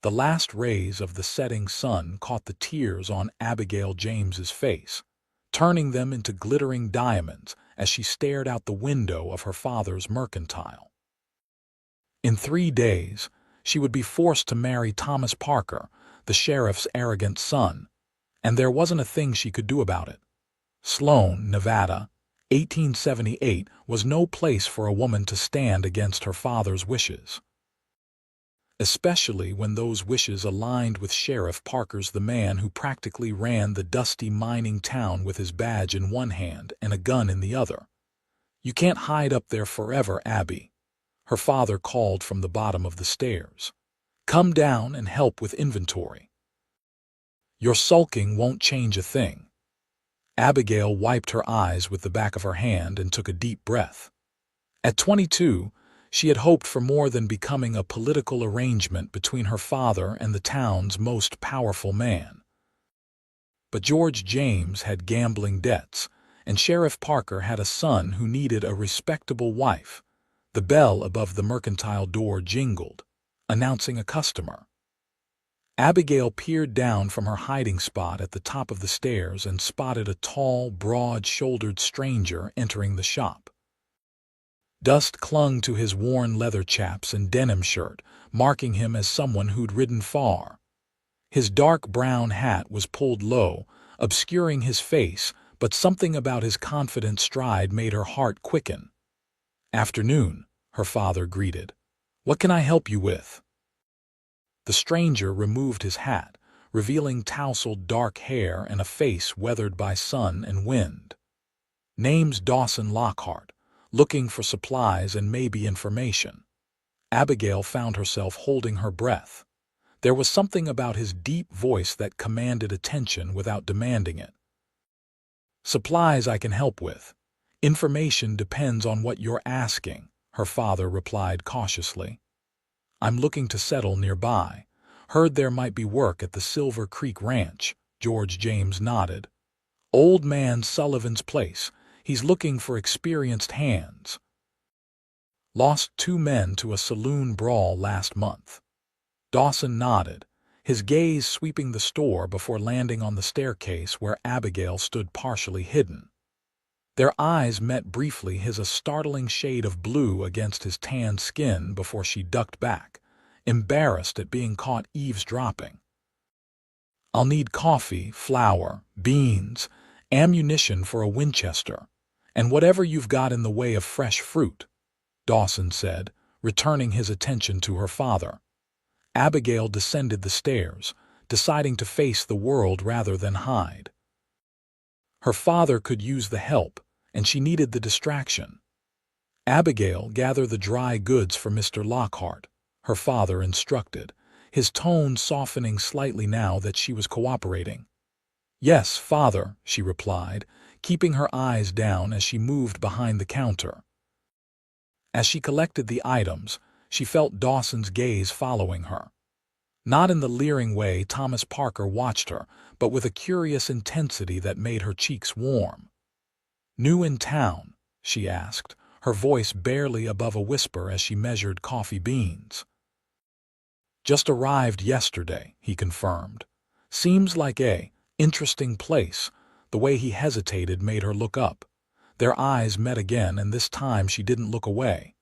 The last rays of the setting sun caught the tears on Abigail James's face, turning them into glittering diamonds as she stared out the window of her father's mercantile. In 3 days, she would be forced to marry Thomas Parker, the sheriff's arrogant son, and there wasn't a thing she could do about it. Sloan, Nevada, 1878, was no place for a woman to stand against her father's wishes, especially when those wishes aligned with Sheriff Parker's, the man who practically ran the dusty mining town with his badge in one hand and a gun in the other. "You can't hide up there forever, Abby," her father called from the bottom of the stairs. "Come down and help with inventory. Your sulking won't change a thing." Abigail wiped her eyes with the back of her hand and took a deep breath. At 22, she had hoped for more than becoming a political arrangement between her father and the town's most powerful man. But George James had gambling debts, and Sheriff Parker had a son who needed a respectable wife. The bell above the mercantile door jingled, announcing a customer. Abigail peered down from her hiding spot at the top of the stairs and spotted a tall, broad-shouldered stranger entering the shop. Dust clung to his worn leather chaps and denim shirt, marking him as someone who'd ridden far. His dark brown hat was pulled low, obscuring his face, but something about his confident stride made her heart quicken. "Afternoon," her father greeted. "What can I help you with?" The stranger removed his hat, revealing tousled dark hair and a face weathered by sun and wind. "Name's Dawson Lockheart. Looking for supplies and maybe information." Abigail found herself holding her breath. There was something about his deep voice that commanded attention without demanding it. "Supplies I can help with. Information depends on what you're asking," her father replied cautiously. "I'm looking to settle nearby. Heard there might be work at the Silver Creek Ranch." George James nodded. "Old man Sullivan's place. He's looking for experienced hands. Lost 2 men to a saloon brawl last month." Dawson nodded, his gaze sweeping the store before landing on the staircase where Abigail stood partially hidden. Their eyes met briefly, his a startling shade of blue against his tanned skin before she ducked back, embarrassed at being caught eavesdropping. "I'll need coffee, flour, beans, ammunition for a Winchester, and whatever you've got in the way of fresh fruit," Dawson said, returning his attention to her father. Abigail descended the stairs, deciding to face the world rather than hide. Her father could use the help, and she needed the distraction. "Abigail, gather the dry goods for Mr. Lockhart," her father instructed, his tone softening slightly now that she was cooperating. "Yes, father," she replied, keeping her eyes down as she moved behind the counter. As she collected the items, she felt Dawson's gaze following her. Not in the leering way Thomas Parker watched her, but with a curious intensity that made her cheeks warm. "New in town?" she asked, her voice barely above a whisper as she measured coffee beans. "Just arrived yesterday," he confirmed. "Seems like a interesting place." The way he hesitated made her look up. Their eyes met again, and this time she didn't look away.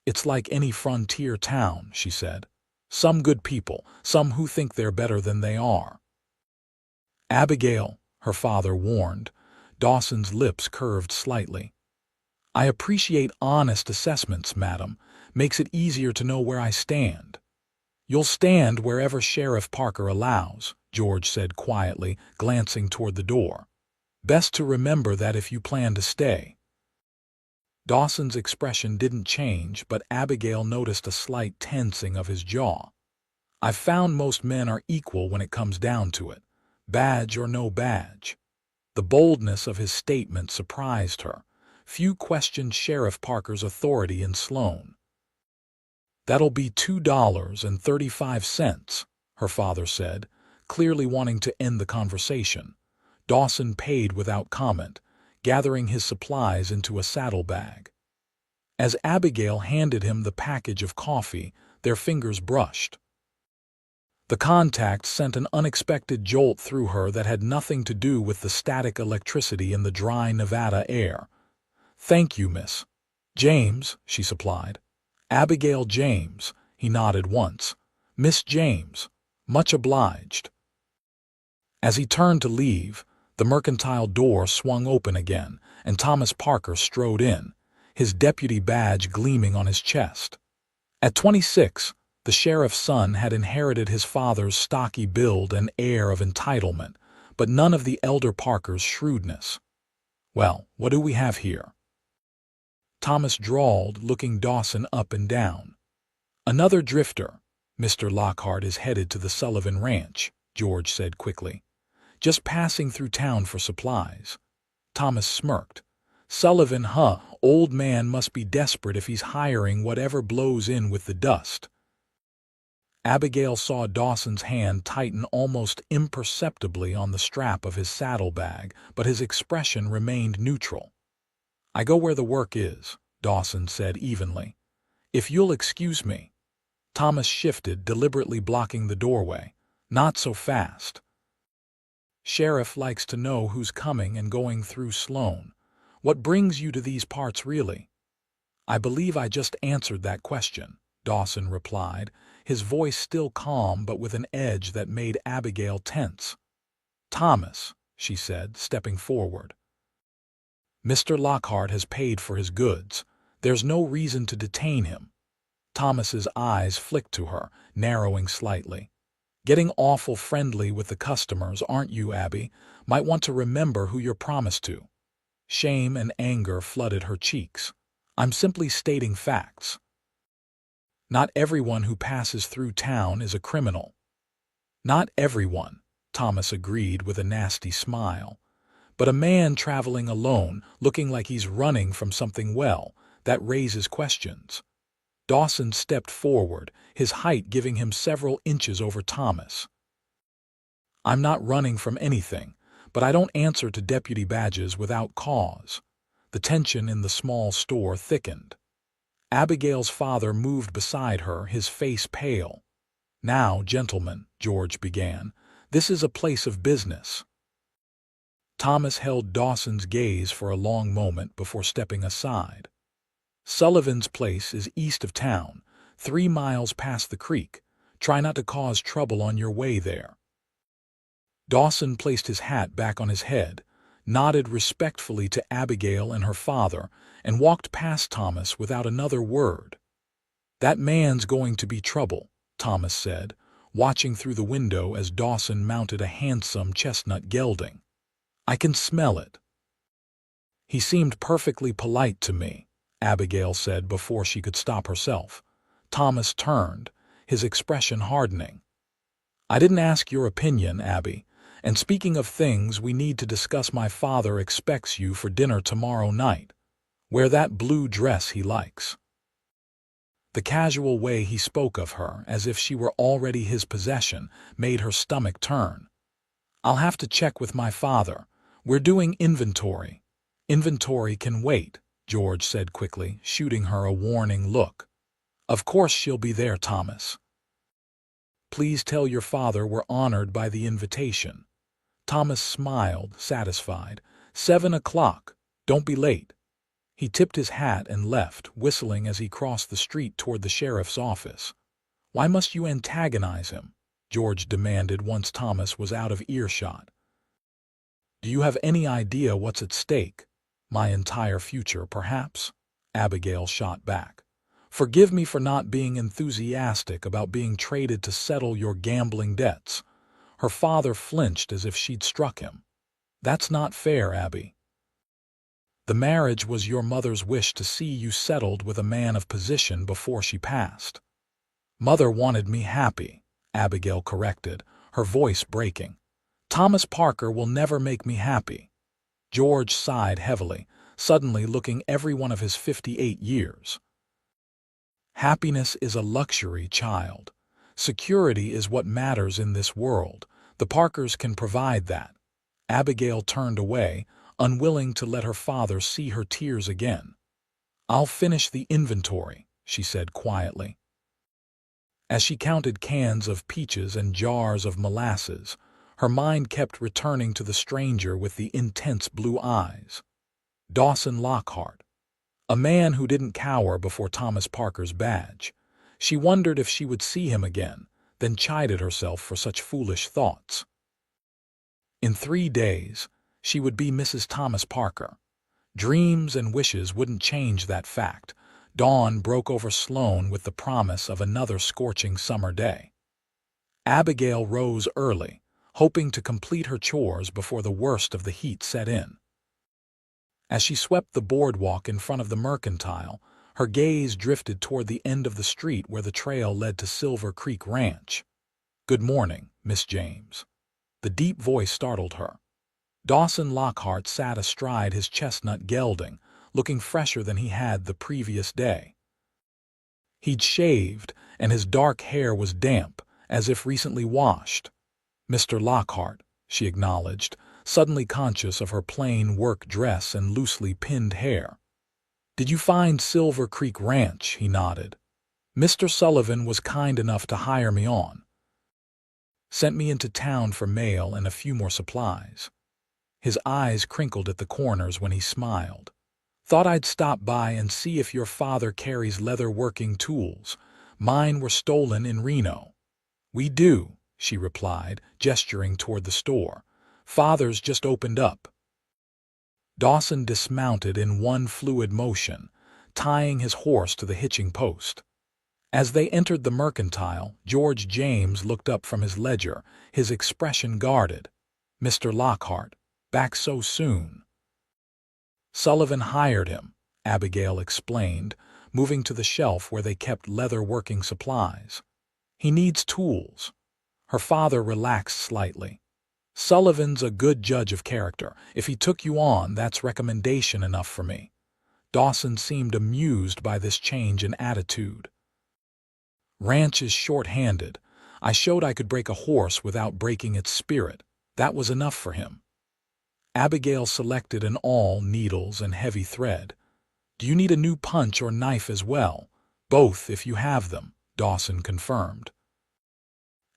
"It's like any frontier town," she said. "Some good people, some who think they're better than they are." "Abigail," her father warned. Dawson's lips curved slightly. "I appreciate honest assessments, madam. Makes it easier to know where I stand." "You'll stand wherever Sheriff Parker allows," George said quietly, glancing toward the door. "Best to remember that if you plan to stay." Dawson's expression didn't change, but Abigail noticed a slight tensing of his jaw. "I've found most men are equal when it comes down to it, badge or no badge." The boldness of his statement surprised her. Few questioned Sheriff Parker's authority in Sloan. "That'll be $2.35, her father said, clearly wanting to end the conversation. Dawson paid without comment, gathering his supplies into a saddlebag. As Abigail handed him the package of coffee, their fingers brushed. The contact sent an unexpected jolt through her that had nothing to do with the static electricity in the dry Nevada air. "Thank you, Miss James," she supplied. "Abigail James," he nodded once. "Miss James. Much obliged." As he turned to leave, the mercantile door swung open again, and Thomas Parker strode in, his deputy badge gleaming on his chest. At 26, the sheriff's son had inherited his father's stocky build and air of entitlement, but none of the elder Parker's shrewdness. "Well, what do we have here?" Thomas drawled, looking Dawson up and down. "Another drifter. Mr. Lockhart is headed to the Sullivan Ranch," George said quickly. "Just passing through town for supplies." Thomas smirked. "Sullivan, huh? Old man must be desperate if he's hiring whatever blows in with the dust." Abigail saw Dawson's hand tighten almost imperceptibly on the strap of his saddlebag, but his expression remained neutral. "I go where the work is," Dawson said evenly. "If you'll excuse me." Thomas shifted, deliberately blocking the doorway. "Not so fast. Sheriff likes to know who's coming and going through Sloan. What brings you to these parts, really?" "I believe I just answered that question," Dawson replied, his voice still calm but with an edge that made Abigail tense. "Thomas," she said, stepping forward. "Mr. Lockhart has paid for his goods. There's no reason to detain him." Thomas's eyes flicked to her, narrowing slightly. "Getting awful friendly with the customers, aren't you, Abby? Might want to remember who you're promised to." Shame and anger flooded her cheeks. "I'm simply stating facts. Not everyone who passes through town is a criminal." "Not everyone," Thomas agreed with a nasty smile. "But a man traveling alone, looking like he's running from something, well, that raises questions." Dawson stepped forward, his height giving him several inches over Thomas. "I'm not running from anything, but I don't answer to deputy badges without cause." The tension in the small store thickened. Abigail's father moved beside her, his face pale. "Now, gentlemen," George began, "this is a place of business." Thomas held Dawson's gaze for a long moment before stepping aside. "Sullivan's place is east of town, 3 miles past the creek. Try not to cause trouble on your way there." Dawson placed his hat back on his head, nodded respectfully to Abigail and her father, and walked past Thomas without another word. "That man's going to be trouble," Thomas said, watching through the window as Dawson mounted a handsome chestnut gelding. "I can smell it." "He seemed perfectly polite to me," Abigail said before she could stop herself. Thomas turned, his expression hardening. "I didn't ask your opinion, Abby. And speaking of things we need to discuss, my father expects you for dinner tomorrow night. Wear that blue dress he likes." The casual way he spoke of her, as if she were already his possession, made her stomach turn. "I'll have to check with my father. We're doing inventory." "Inventory can wait," George said quickly, shooting her a warning look. "Of course she'll be there, Thomas. Please tell your father we're honored by the invitation." Thomas smiled, satisfied. 7 o'clock. Don't be late." He tipped his hat and left, whistling as he crossed the street toward the sheriff's office. "Why must you antagonize him?" George demanded once Thomas was out of earshot. "Do you have any idea what's at stake? My entire future, perhaps?" Abigail shot back. "Forgive me for not being enthusiastic about being traded to settle your gambling debts." Her father flinched as if she'd struck him. "That's not fair, Abby. The marriage was your mother's wish to see you settled with a man of position before she passed." "Mother wanted me happy," Abigail corrected, her voice breaking. "Thomas Parker will never make me happy." George sighed heavily, suddenly looking every one of his 58 years. "Happiness is a luxury, child. Security is what matters in this world. The Parkers can provide that." Abigail turned away, unwilling to let her father see her tears again. "I'll finish the inventory," she said quietly. As she counted cans of peaches and jars of molasses, her mind kept returning to the stranger with the intense blue eyes. Dawson Lockheart, a man who didn't cower before Thomas Parker's badge. She wondered if she would see him again, then chided herself for such foolish thoughts. In 3 days, she would be Mrs. Thomas Parker. Dreams and wishes wouldn't change that fact. Dawn broke over Sloan with the promise of another scorching summer day. Abigail rose early, hoping to complete her chores before the worst of the heat set in. As she swept the boardwalk in front of the Mercantile, her gaze drifted toward the end of the street where the trail led to Silver Creek Ranch. "Good morning, Miss James." The deep voice startled her. Dawson Lockheart sat astride his chestnut gelding, looking fresher than he had the previous day. He'd shaved, and his dark hair was damp, as if recently washed. "Mr. Lockheart," she acknowledged, suddenly conscious of her plain work dress and loosely pinned hair. "Did you find Silver Creek Ranch?" He nodded. "Mr. Sullivan was kind enough to hire me on. Sent me into town for mail and a few more supplies." His eyes crinkled at the corners when he smiled. "Thought I'd stop by and see if your father carries leather working tools. Mine were stolen in Reno." "We do," she replied, gesturing toward the store. "Father's just opened up." Dawson dismounted in one fluid motion, tying his horse to the hitching post. As they entered the Mercantile, George James looked up from his ledger, his expression guarded. "Mr. Lockheart, back so soon?" "Sullivan hired him," Abigail explained, moving to the shelf where they kept leather-working supplies. "He needs tools." Her father relaxed slightly. "Sullivan's a good judge of character. If he took you on, that's recommendation enough for me." Dawson seemed amused by this change in attitude. "Ranch is short-handed. I showed I could break a horse without breaking its spirit. That was enough for him." Abigail selected an awl, needles, and heavy thread. "Do you need a new punch or knife as well?" "Both, if you have them," Dawson confirmed.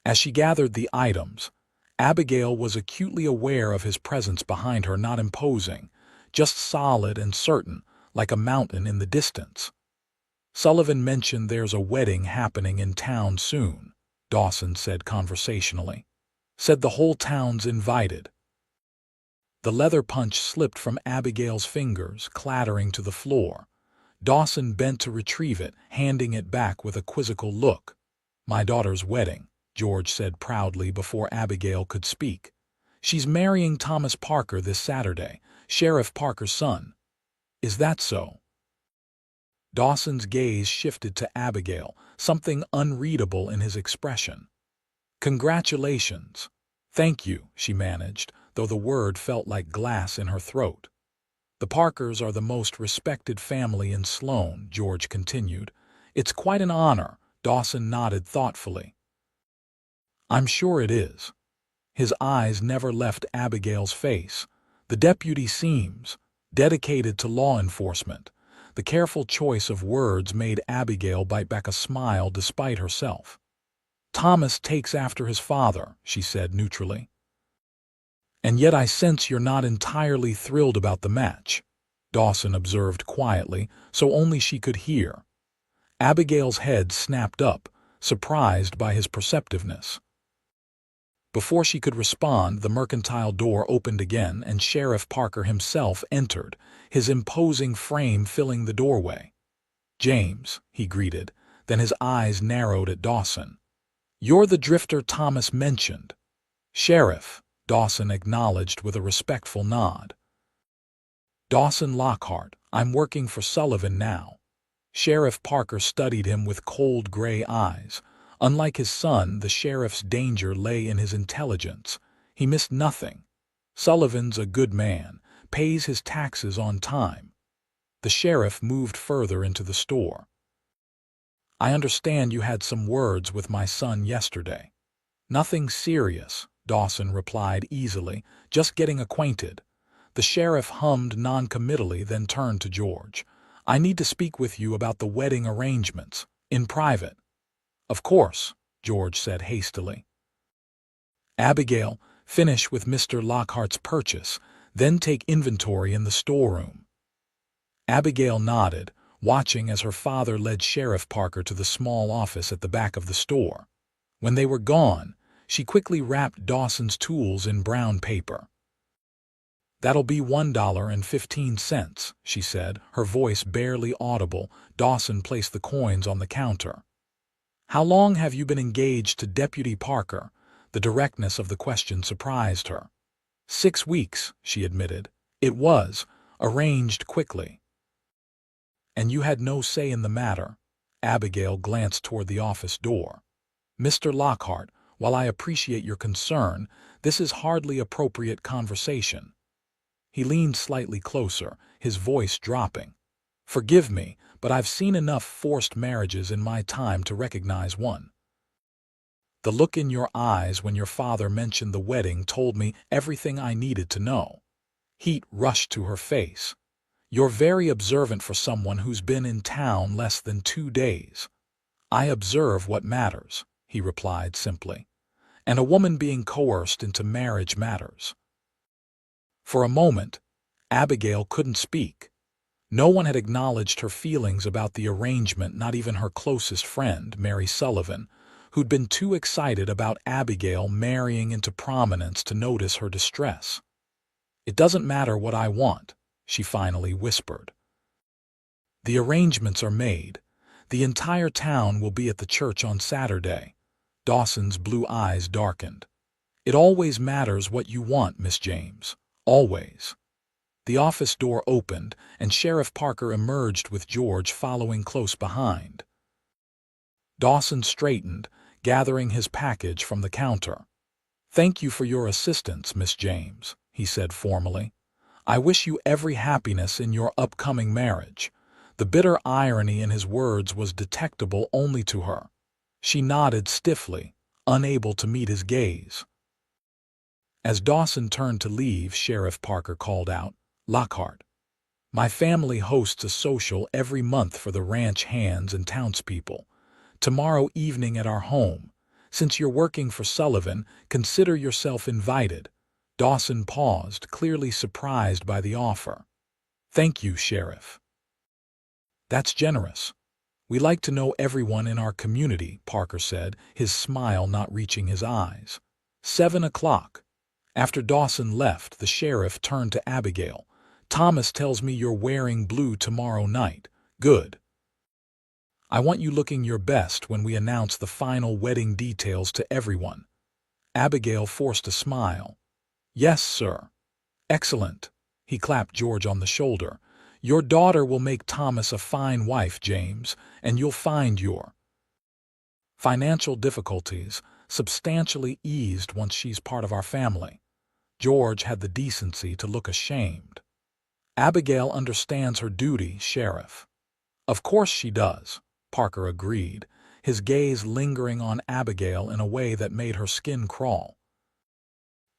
As she gathered the items, Abigail was acutely aware of his presence behind her, not imposing, just solid and certain, like a mountain in the distance. "Sullivan mentioned there's a wedding happening in town soon," Dawson said conversationally. "Said the whole town's invited." The leather punch slipped from Abigail's fingers, clattering to the floor. Dawson bent to retrieve it, handing it back with a quizzical look. "My daughter's wedding," George said proudly before Abigail could speak. "She's marrying Thomas Parker this Saturday, Sheriff Parker's son." "Is that so?" Dawson's gaze shifted to Abigail, something unreadable in his expression. "Congratulations." "Thank you," she managed, though the word felt like glass in her throat. "The Parkers are the most respected family in Sloan," George continued. "It's quite an honor," Dawson nodded thoughtfully. "I'm sure it is." His eyes never left Abigail's face. "The deputy seems dedicated to law enforcement." The careful choice of words made Abigail bite back a smile despite herself. "Thomas takes after his father," she said neutrally. "And yet I sense you're not entirely thrilled about the match," Dawson observed quietly, so only she could hear. Abigail's head snapped up, surprised by his perceptiveness. Before she could respond, the Mercantile door opened again and Sheriff Parker himself entered, his imposing frame filling the doorway. "James," he greeted, then his eyes narrowed at Dawson. "You're the drifter Thomas mentioned." "Sheriff," Dawson acknowledged with a respectful nod. "Dawson Lockheart, I'm working for Sullivan now." Sheriff Parker studied him with cold gray eyes. Unlike his son, the sheriff's danger lay in his intelligence. He missed nothing. "Sullivan's a good man, pays his taxes on time." The sheriff moved further into the store. "I understand you had some words with my son yesterday." "Nothing serious," Dawson replied easily, "just getting acquainted." The sheriff hummed noncommittally, then turned to George. "I need to speak with you about the wedding arrangements, in private." Of course, George said hastily. Abigail, finish with Mr. Lockhart's purchase, then take inventory in the storeroom. Abigail nodded, watching as her father led Sheriff Parker to the small office at the back of the store. When they were gone, she quickly wrapped Dawson's tools in brown paper. "That'll be $1.15, she said, her voice barely audible. Dawson placed the coins on the counter. "How long have you been engaged to Deputy Parker?" The directness of the question surprised her. 6 weeks, she admitted. "It was arranged quickly." "And you had no say in the matter?" Abigail glanced toward the office door. "Mr. Lockhart, while I appreciate your concern, this is hardly appropriate conversation." He leaned slightly closer, his voice dropping. "Forgive me, but I've seen enough forced marriages in my time to recognize one. The look in your eyes when your father mentioned the wedding told me everything I needed to know." Heat rushed to her face. "You're very observant for someone who's been in town less than 2 days." "I observe what matters," he replied simply. "And a woman being coerced into marriage matters." For a moment, Abigail couldn't speak. No one had acknowledged her feelings about the arrangement, not even her closest friend, Mary Sullivan, who'd been too excited about Abigail marrying into prominence to notice her distress. "It doesn't matter what I want," she finally whispered. "The arrangements are made. The entire town will be at the church on Saturday." Dawson's blue eyes darkened. "It always matters what you want, Miss James. Always." The office door opened, and Sheriff Parker emerged with George following close behind. Dawson straightened, gathering his package from the counter. "Thank you for your assistance, Miss James," he said formally. "I wish you every happiness in your upcoming marriage." The bitter irony in his words was detectable only to her. She nodded stiffly, unable to meet his gaze. As Dawson turned to leave, Sheriff Parker called out, "Lockhart, my family hosts a social every month for the ranch hands and townspeople. Tomorrow evening at our home. Since you're working for Sullivan, consider yourself invited." Dawson paused, clearly surprised by the offer. "Thank you, Sheriff. That's generous. We like to know everyone in our community," Parker said, his smile not reaching his eyes. 7 o'clock. After Dawson left, the sheriff turned to Abigail. "Thomas tells me you're wearing blue tomorrow night. Good. I want you looking your best when we announce the final wedding details to everyone." Abigail forced a smile. "Yes, sir." "Excellent." He clapped George on the shoulder. "Your daughter will make Thomas a fine wife, James, and you'll find your financial difficulties substantially eased once she's part of our family." George had the decency to look ashamed. "Abigail understands her duty, Sheriff." "Of course she does," Parker agreed, his gaze lingering on Abigail in a way that made her skin crawl.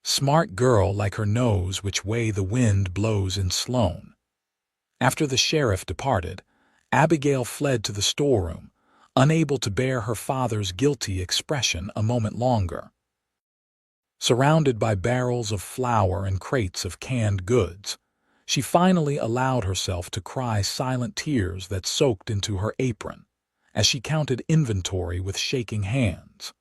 "Smart girl like her knows which way the wind blows in Sloan." After the sheriff departed, Abigail fled to the storeroom, unable to bear her father's guilty expression a moment longer. Surrounded by barrels of flour and crates of canned goods, she finally allowed herself to cry silent tears that soaked into her apron, as she counted inventory with shaking hands.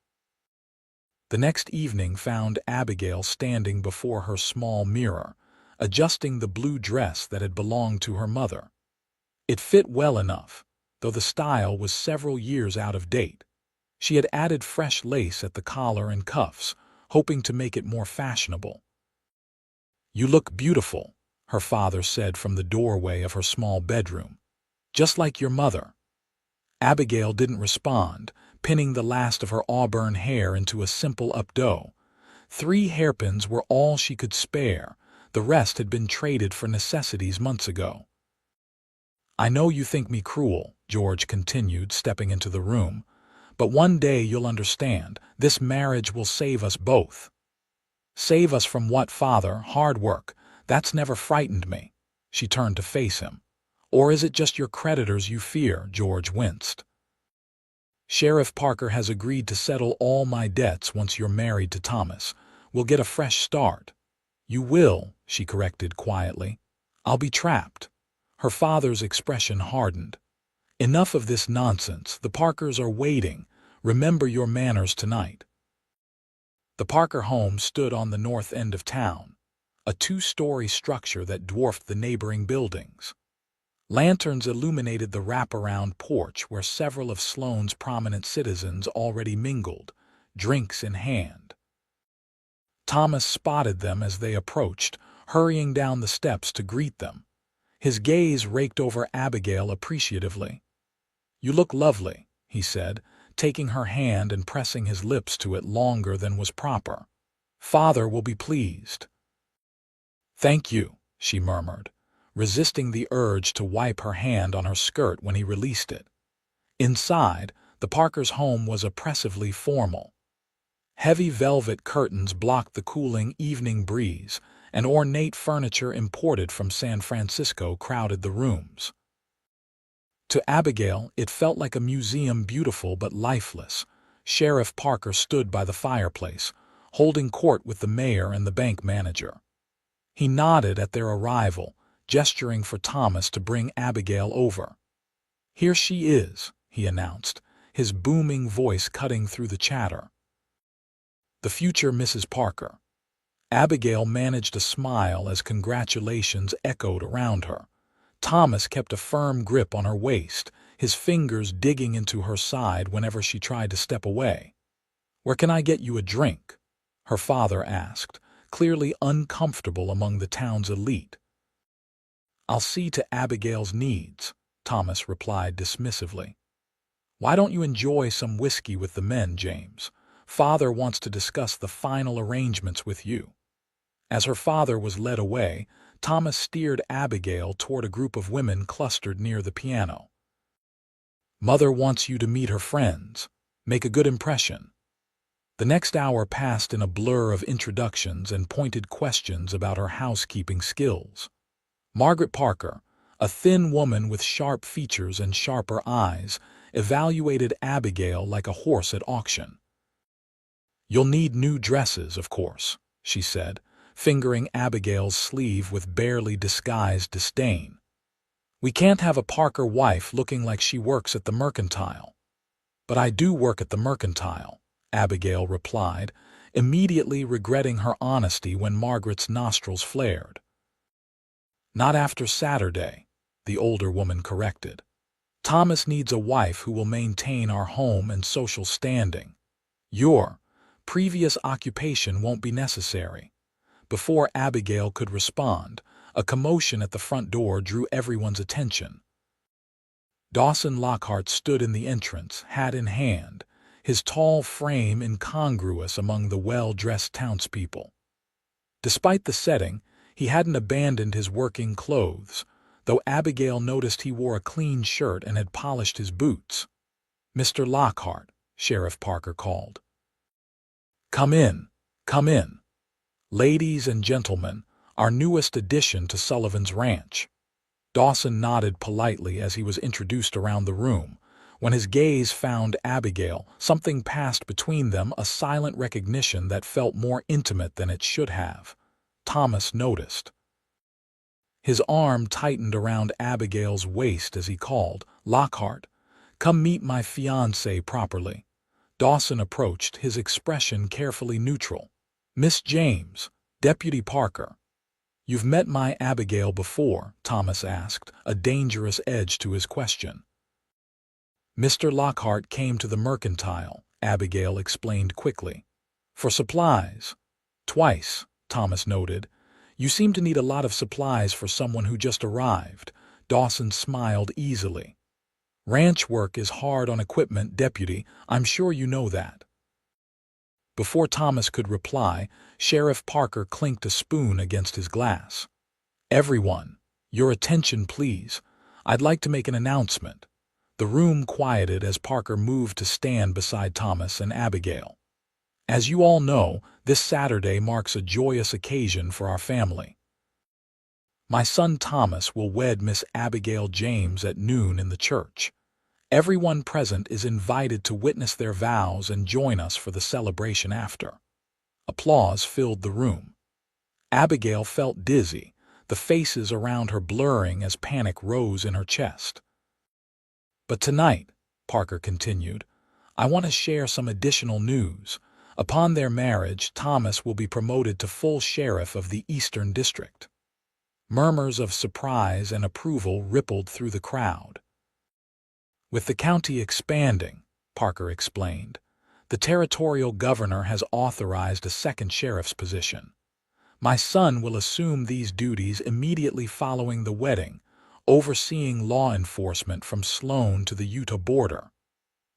The next evening found Abigail standing before her small mirror, adjusting the blue dress that had belonged to her mother. It fit well enough, though the style was several years out of date. She had added fresh lace at the collar and cuffs, hoping to make it more fashionable. "You look beautiful," her father said from the doorway of her small bedroom. "Just like your mother." Abigail didn't respond, pinning the last of her auburn hair into a simple updo. 3 hairpins were all she could spare. The rest had been traded for necessities months ago. "I know you think me cruel," George continued, stepping into the room, "but one day you'll understand. This marriage will save us both." "Save us from what, father? Hard work. That's never frightened me." She turned to face him. "Or is it just your creditors you fear?" George winced. Sheriff Parker has agreed to settle all my debts once you're married to Thomas. We'll get a fresh start. You will, she corrected quietly. I'll be trapped. Her father's expression hardened. Enough of this nonsense. The Parkers are waiting. Remember your manners tonight. The Parker home stood on the north end of town, a two-story structure that dwarfed the neighboring buildings. Lanterns illuminated the wraparound porch where several of Sloan's prominent citizens already mingled, drinks in hand. Thomas spotted them as they approached, hurrying down the steps to greet them. His gaze raked over Abigail appreciatively. "You look lovely," he said, taking her hand and pressing his lips to it longer than was proper. "Father will be pleased." "Thank you," she murmured, resisting the urge to wipe her hand on her skirt when he released it. Inside, the Parkers' home was oppressively formal. Heavy velvet curtains blocked the cooling evening breeze, and ornate furniture imported from San Francisco crowded the rooms. To Abigail, it felt like a museum, beautiful but lifeless. Sheriff Parker stood by the fireplace, holding court with the mayor and the bank manager. He nodded at their arrival, gesturing for Thomas to bring Abigail over. "Here she is," he announced, his booming voice cutting through the chatter. "The future Mrs. Parker." Abigail managed a smile as congratulations echoed around her. Thomas kept a firm grip on her waist, his fingers digging into her side whenever she tried to step away. "Where can I get you a drink?" her father asked, clearly uncomfortable among the town's elite. "I'll see to Abigail's needs," Thomas replied dismissively. "Why don't you enjoy some whiskey with the men, James? Father wants to discuss the final arrangements with you." As her father was led away, Thomas steered Abigail toward a group of women clustered near the piano. "Mother wants you to meet her friends. Make a good impression." The next hour passed in a blur of introductions and pointed questions about her housekeeping skills. Margaret Parker, a thin woman with sharp features and sharper eyes, evaluated Abigail like a horse at auction. "You'll need new dresses, of course," she said, fingering Abigail's sleeve with barely disguised disdain. "We can't have a Parker wife looking like she works at the Mercantile." "But I do work at the Mercantile," Abigail replied, immediately regretting her honesty when Margaret's nostrils flared. "Not after Saturday," the older woman corrected. "Thomas needs a wife who will maintain our home and social standing. Your previous occupation won't be necessary." Before Abigail could respond, a commotion at the front door drew everyone's attention. Dawson Lockheart stood in the entrance, hat in hand, his tall frame incongruous among the well-dressed townspeople. Despite the setting, he hadn't abandoned his working clothes, though Abigail noticed he wore a clean shirt and had polished his boots. "Mr. Lockheart," Sheriff Parker called. "Come in, come in. Ladies and gentlemen, our newest addition to Sullivan's Ranch." Dawson nodded politely as he was introduced around the room. When his gaze found Abigail, something passed between them, a silent recognition that felt more intimate than it should have. Thomas noticed. His arm tightened around Abigail's waist as he called, "Lockhart, come meet my fiancée properly." Dawson approached, his expression carefully neutral. "Miss James, Deputy Parker." "You've met my Abigail before?" Thomas asked, a dangerous edge to his question. "Mr. Lockhart came to the Mercantile," Abigail explained quickly. "For supplies." "Twice," Thomas noted. "You seem to need a lot of supplies for someone who just arrived." Dawson smiled easily. "Ranch work is hard on equipment, Deputy. I'm sure you know that." Before Thomas could reply, Sheriff Parker clinked a spoon against his glass. "Everyone, your attention please. I'd like to make an announcement." The room quieted as Parker moved to stand beside Thomas and Abigail. "As you all know, this Saturday marks a joyous occasion for our family. My son Thomas will wed Miss Abigail James at noon in the church." Everyone present is invited to witness their vows and join us for the celebration after." Applause filled the room. Abigail felt dizzy, the faces around her blurring as panic rose in her chest. "But tonight," Parker continued, "I want to share some additional news. Upon their marriage, Thomas will be promoted to full sheriff of the Eastern District." Murmurs of surprise and approval rippled through the crowd. "With the county expanding," Parker explained, "the territorial governor has authorized a second sheriff's position. My son will assume these duties immediately following the wedding, overseeing law enforcement from Sloan to the Utah border."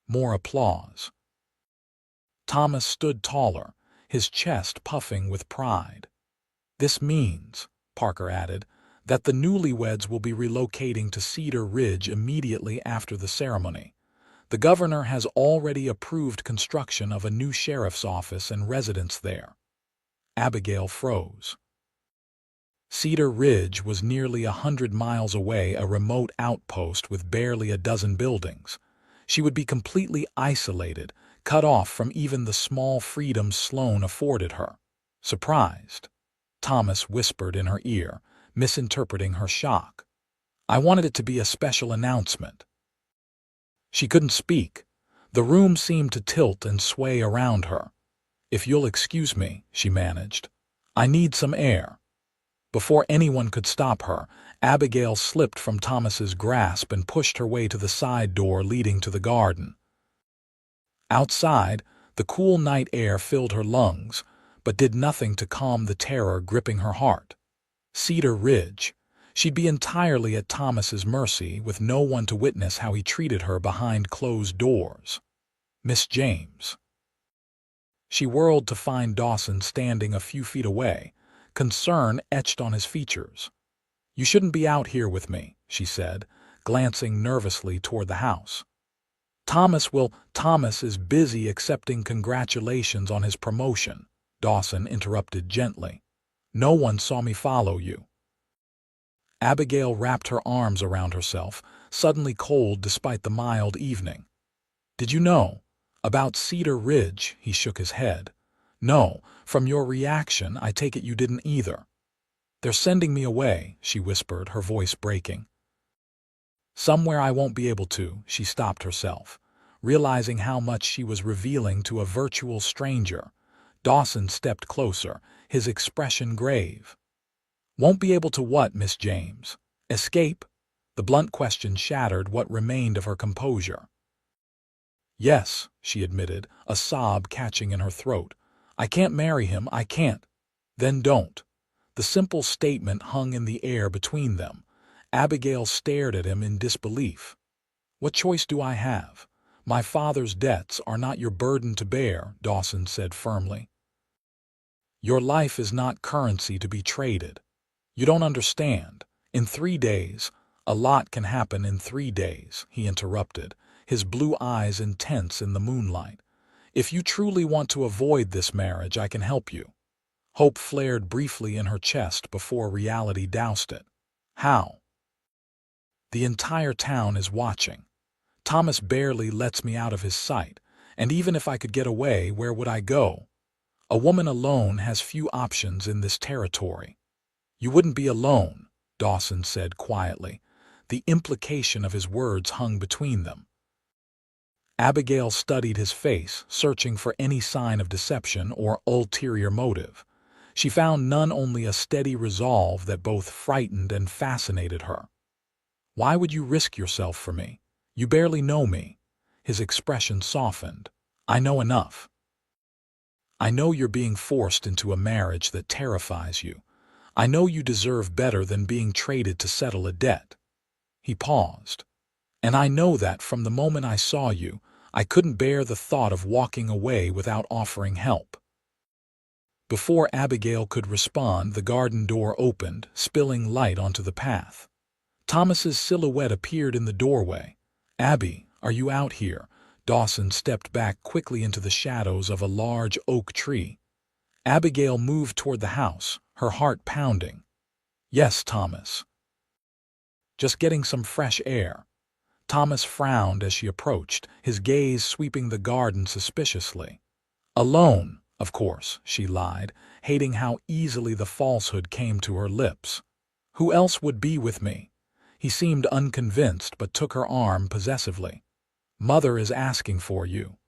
More applause. Thomas stood taller, his chest puffing with pride. "This means," Parker added, "that the newlyweds will be relocating to Cedar Ridge immediately after the ceremony. The governor has already approved construction of a new sheriff's office and residence there." Abigail froze. Cedar Ridge was nearly 100 miles away, a remote outpost with barely a dozen buildings. She would be completely isolated, cut off from even the small freedoms Sloan afforded her. "Surprised?" Thomas whispered in her ear, misinterpreting her shock. "I wanted it to be a special announcement." She couldn't speak. The room seemed to tilt and sway around her. "If you'll excuse me," she managed. "I need some air." Before anyone could stop her, Abigail slipped from Thomas's grasp and pushed her way to the side door leading to the garden. Outside, the cool night air filled her lungs, but did nothing to calm the terror gripping her heart. Cedar Ridge. She'd be entirely at Thomas's mercy, with no one to witness how he treated her behind closed doors. "Miss James." She whirled to find Dawson standing a few feet away, concern etched on his features. "You shouldn't be out here with me," she said, glancing nervously toward the house. Thomas is busy accepting congratulations on his promotion," Dawson interrupted gently. "No one saw me follow you." Abigail wrapped her arms around herself, suddenly cold despite the mild evening. "Did you know about Cedar Ridge?" He shook his head. "No, from your reaction, I take it you didn't either." "They're sending me away," she whispered, her voice breaking. "Somewhere I won't be able to," she stopped herself, realizing how much she was revealing to a virtual stranger. Dawson stepped closer, his expression grave. "Won't be able to what, Miss James? Escape?" The blunt question shattered what remained of her composure. "Yes," she admitted, a sob catching in her throat. "I can't marry him, I can't." "Then don't." The simple statement hung in the air between them. Abigail stared at him in disbelief. "What choice do I have? My father's debts are not your burden to bear," Dawson said firmly. "Your life is not currency to be traded. You don't understand. In 3 days, a lot can happen in 3 days," he interrupted, his blue eyes intense in the moonlight. "If you truly want to avoid this marriage, I can help you." Hope flared briefly in her chest before reality doused it. "How?" "The entire town is watching. Thomas barely lets me out of his sight, and even if I could get away, where would I go? A woman alone has few options in this territory." "You wouldn't be alone," Dawson said quietly. The implication of his words hung between them. Abigail studied his face, searching for any sign of deception or ulterior motive. She found none, only a steady resolve that both frightened and fascinated her. "Why would you risk yourself for me? You barely know me." His expression softened. "I know enough. I know you're being forced into a marriage that terrifies you. I know you deserve better than being traded to settle a debt." He paused. "And I know that from the moment I saw you, I couldn't bear the thought of walking away without offering help." Before Abigail could respond, the garden door opened, spilling light onto the path. Thomas's silhouette appeared in the doorway. "Abby, are you out here?" Dawson stepped back quickly into the shadows of a large oak tree. Abigail moved toward the house, her heart pounding. "Yes, Thomas. Just getting some fresh air." Thomas frowned as she approached, his gaze sweeping the garden suspiciously. "Alone, of course," she lied, hating how easily the falsehood came to her lips. "Who else would be with me?" He seemed unconvinced but took her arm possessively. "Mother is asking for you.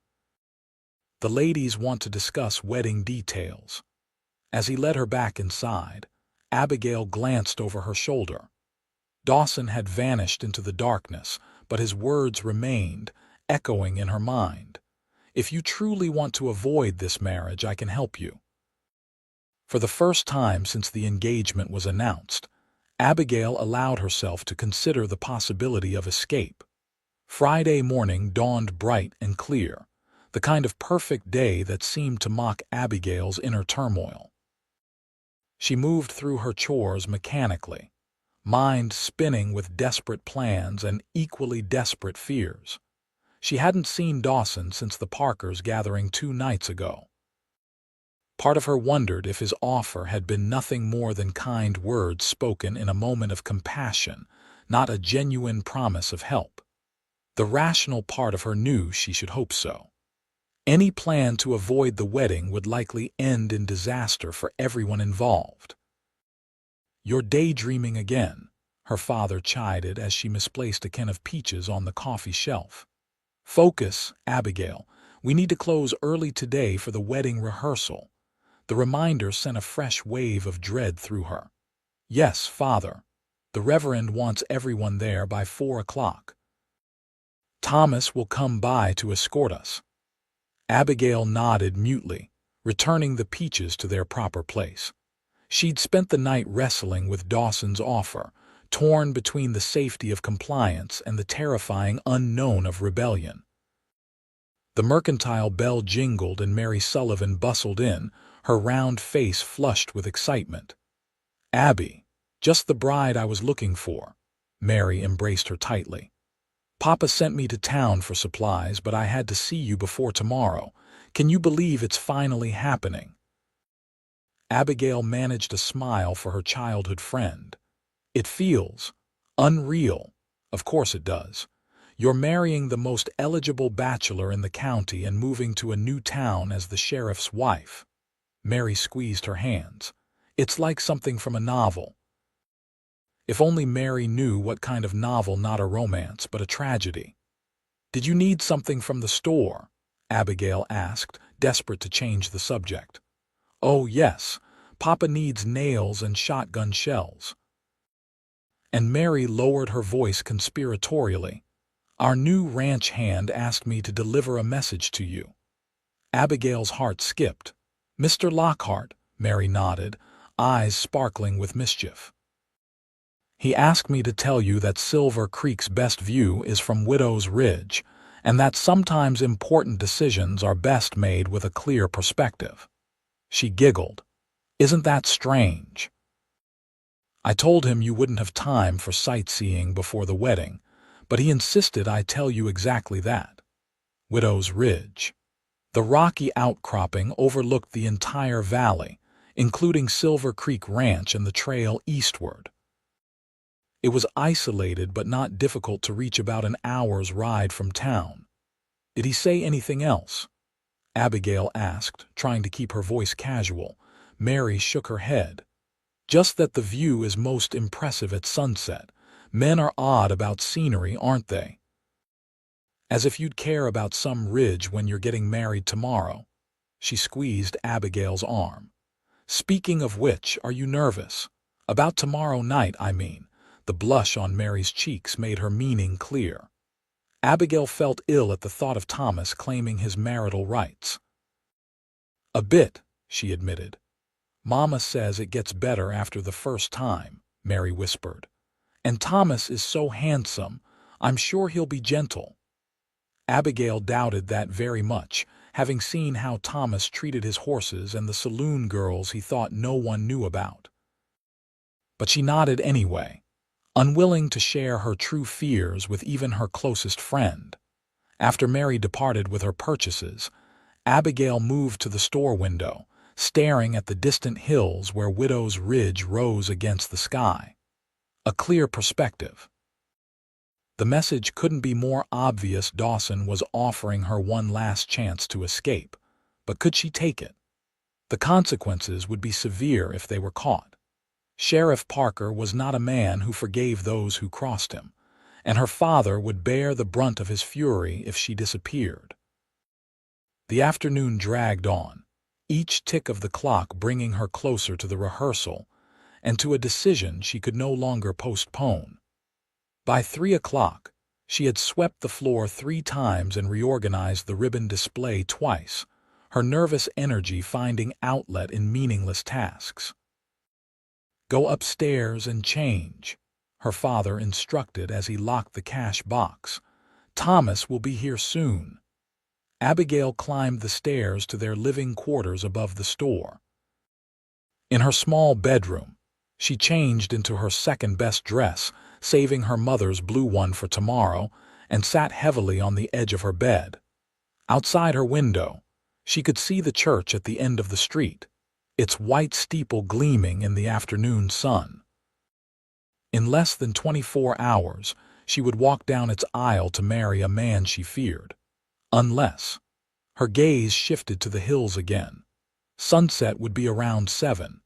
The ladies want to discuss wedding details." As he led her back inside, Abigail glanced over her shoulder. Dawson had vanished into the darkness, but his words remained, echoing in her mind. "If you truly want to avoid this marriage, I can help you." For the first time since the engagement was announced, Abigail allowed herself to consider the possibility of escape. Friday morning dawned bright and clear, the kind of perfect day that seemed to mock Abigail's inner turmoil. She moved through her chores mechanically, mind spinning with desperate plans and equally desperate fears. She hadn't seen Dawson since the Parkers' gathering 2 nights ago. Part of her wondered if his offer had been nothing more than kind words spoken in a moment of compassion, not a genuine promise of help. The rational part of her knew she should hope so. Any plan to avoid the wedding would likely end in disaster for everyone involved. "You're daydreaming again," her father chided as she misplaced a can of peaches on the coffee shelf. "Focus, Abigail. We need to close early today for the wedding rehearsal." The reminder sent a fresh wave of dread through her. "Yes, Father. The Reverend wants everyone there by 4 o'clock. Thomas will come by to escort us." Abigail nodded mutely, returning the peaches to their proper place. She'd spent the night wrestling with Dawson's offer, torn between the safety of compliance and the terrifying unknown of rebellion. The mercantile bell jingled and Mary Sullivan bustled in, her round face flushed with excitement. "Abby, just the bride I was looking for." Mary embraced her tightly. "Papa sent me to town for supplies, but I had to see you before tomorrow. Can you believe it's finally happening?" Abigail managed a smile for her childhood friend. "It feels unreal." "Of course it does. You're marrying the most eligible bachelor in the county and moving to a new town as the sheriff's wife." Mary squeezed her hands. "It's like something from a novel." If only Mary knew what kind of novel, not a romance, but a tragedy. "Did you need something from the store?" Abigail asked, desperate to change the subject. "Oh, yes. Papa needs nails and shotgun shells." And Mary lowered her voice conspiratorially. "Our new ranch hand asked me to deliver a message to you." Abigail's heart skipped. "Mr. Lockhart," Mary nodded, eyes sparkling with mischief. "He asked me to tell you that Silver Creek's best view is from Widow's Ridge, and that sometimes important decisions are best made with a clear perspective." She giggled. "Isn't that strange?" "I told him you wouldn't have time for sightseeing before the wedding, but he insisted I tell you exactly that." Widow's Ridge. The rocky outcropping overlooked the entire valley, including Silver Creek Ranch and the trail eastward. It was isolated but not difficult to reach, about an hour's ride from town. "Did he say anything else?" Abigail asked, trying to keep her voice casual. Mary shook her head. "Just that the view is most impressive at sunset. Men are odd about scenery, aren't they? As if you'd care about some ridge when you're getting married tomorrow." She squeezed Abigail's arm. "Speaking of which, are you nervous? About tomorrow night, I mean." The blush on Mary's cheeks made her meaning clear. Abigail felt ill at the thought of Thomas claiming his marital rights. "A bit," she admitted. "Mama says it gets better after the first time," Mary whispered. "And Thomas is so handsome, I'm sure he'll be gentle." Abigail doubted that very much, having seen how Thomas treated his horses and the saloon girls he thought no one knew about. But she nodded anyway, unwilling to share her true fears with even her closest friend. After Mary departed with her purchases, Abigail moved to the store window, staring at the distant hills where Widow's Ridge rose against the sky. A clear perspective. The message couldn't be more obvious. Dawson was offering her one last chance to escape. But could she take it? The consequences would be severe if they were caught. Sheriff Parker was not a man who forgave those who crossed him, and her father would bear the brunt of his fury if she disappeared. The afternoon dragged on, each tick of the clock bringing her closer to the rehearsal and to a decision she could no longer postpone. By 3 o'clock, she had swept the floor 3 times and reorganized the ribbon display twice, her nervous energy finding outlet in meaningless tasks. "Go upstairs and change," her father instructed as he locked the cash box. "Thomas will be here soon." Abigail climbed the stairs to their living quarters above the store. In her small bedroom, she changed into her second-best dress, saving her mother's blue one for tomorrow, and sat heavily on the edge of her bed. Outside her window, she could see the church at the end of the street, its white steeple gleaming in the afternoon sun. In less than 24 hours, she would walk down its aisle to marry a man she feared. Unless. Her gaze shifted to the hills again. Sunset would be around 7.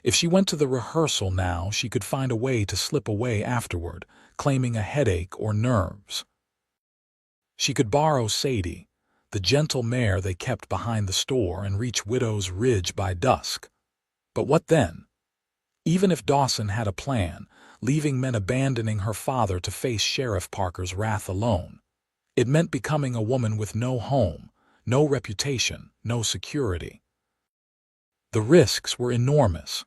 If she went to the rehearsal now, she could find a way to slip away afterward, claiming a headache or nerves. She could borrow Sadie, the gentle mare they kept behind the store, and reach Widow's Ridge by dusk. But what then? Even if Dawson had a plan, leaving men abandoning her father to face Sheriff Parker's wrath alone, it meant becoming a woman with no home, no reputation, no security. The risks were enormous.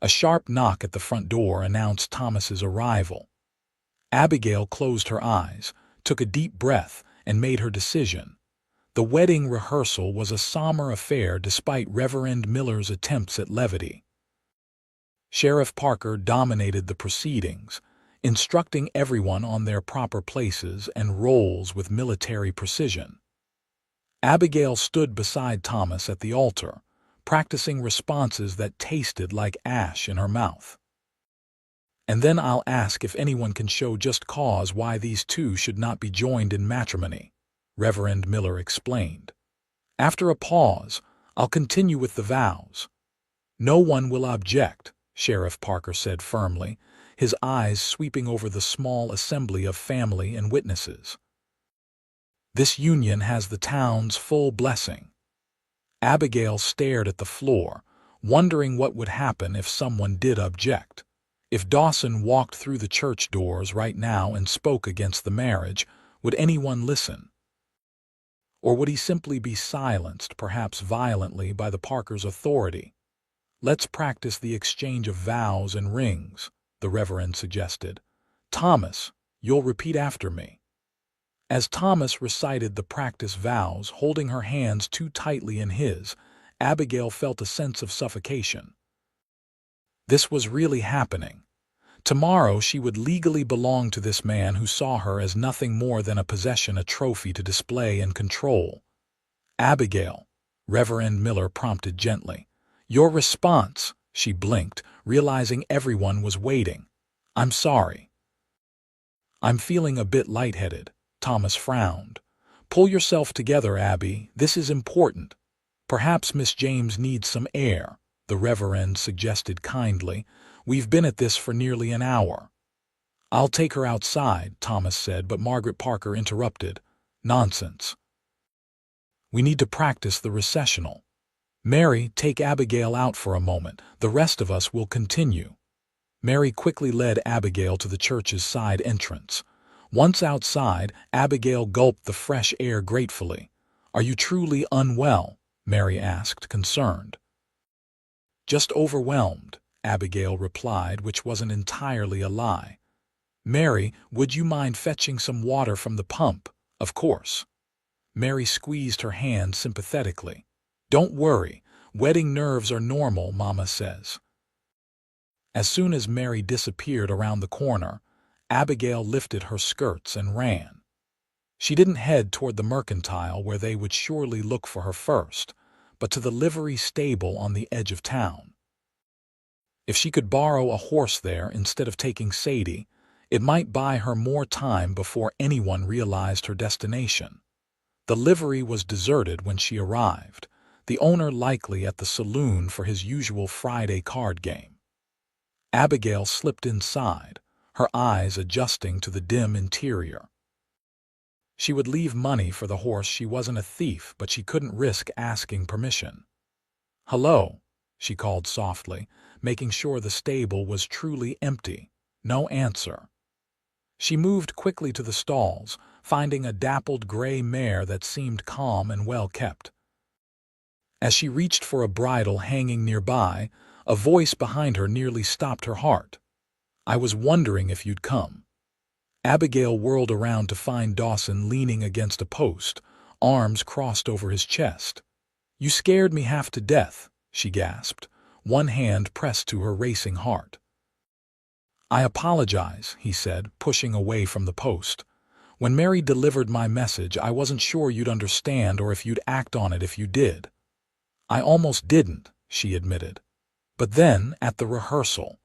A sharp knock at the front door announced Thomas's arrival. Abigail closed her eyes, took a deep breath, and made her decision. The wedding rehearsal was a somber affair despite Reverend Miller's attempts at levity. Sheriff Parker dominated the proceedings, instructing everyone on their proper places and roles with military precision. Abigail stood beside Thomas at the altar, practicing responses that tasted like ash in her mouth. "And then I'll ask if anyone can show just cause why these two should not be joined in matrimony," Reverend Miller explained. "After a pause, I'll continue with the vows." "No one will object," Sheriff Parker said firmly, his eyes sweeping over the small assembly of family and witnesses. "This union has the town's full blessing." Abigail stared at the floor, wondering what would happen if someone did object. If Dawson walked through the church doors right now and spoke against the marriage, would anyone listen? Or would he simply be silenced, perhaps violently, by the Parkers' authority? "Let's practice the exchange of vows and rings," the Reverend suggested. "Thomas, you'll repeat after me." As Thomas recited the practice vows, holding her hands too tightly in his, Abigail felt a sense of suffocation. This was really happening. Tomorrow she would legally belong to this man who saw her as nothing more than a possession, a trophy to display and control. "Abigail," Reverend Miller prompted gently. "Your response," she blinked, realizing everyone was waiting. "I'm sorry." "I'm feeling a bit lightheaded," Thomas frowned. "Pull yourself together, Abby. This is important." "Perhaps Miss James needs some air," the Reverend suggested kindly. "We've been at this for nearly an hour." "I'll take her outside," Thomas said, but Margaret Parker interrupted. "Nonsense. We need to practice the recessional. Mary, take Abigail out for a moment. The rest of us will continue." Mary quickly led Abigail to the church's side entrance. Once outside, Abigail gulped the fresh air gratefully. "Are you truly unwell?" Mary asked, concerned. "Just overwhelmed," Abigail replied, which wasn't entirely a lie. "Mary, would you mind fetching some water from the pump?" "Of course." Mary squeezed her hand sympathetically. "Don't worry. Wedding nerves are normal, Mama says." As soon as Mary disappeared around the corner, Abigail lifted her skirts and ran. She didn't head toward the mercantile where they would surely look for her first, but to the livery stable on the edge of town. If she could borrow a horse there instead of taking Sadie, It might buy her more time before anyone realized her destination. The livery was deserted when she arrived, the owner likely at the saloon for his usual Friday card game. Abigail slipped inside, her eyes adjusting to the dim interior. She would leave money for the horse. She wasn't a thief, but she couldn't risk asking permission. "Hello," she called softly, making sure the stable was truly empty. No answer. She moved quickly to the stalls, finding a dappled gray mare that seemed calm and well kept. As she reached for a bridle hanging nearby, a voice behind her nearly stopped her heart. "I was wondering if you'd come." Abigail whirled around to find Dawson leaning against a post, arms crossed over his chest. "You scared me half to death," she gasped, one hand pressed to her racing heart. "I apologize," he said, pushing away from the post. "When Mary delivered my message, I wasn't sure you'd understand or if you'd act on it if you did." "I almost didn't," she admitted. "But then, at the rehearsal—"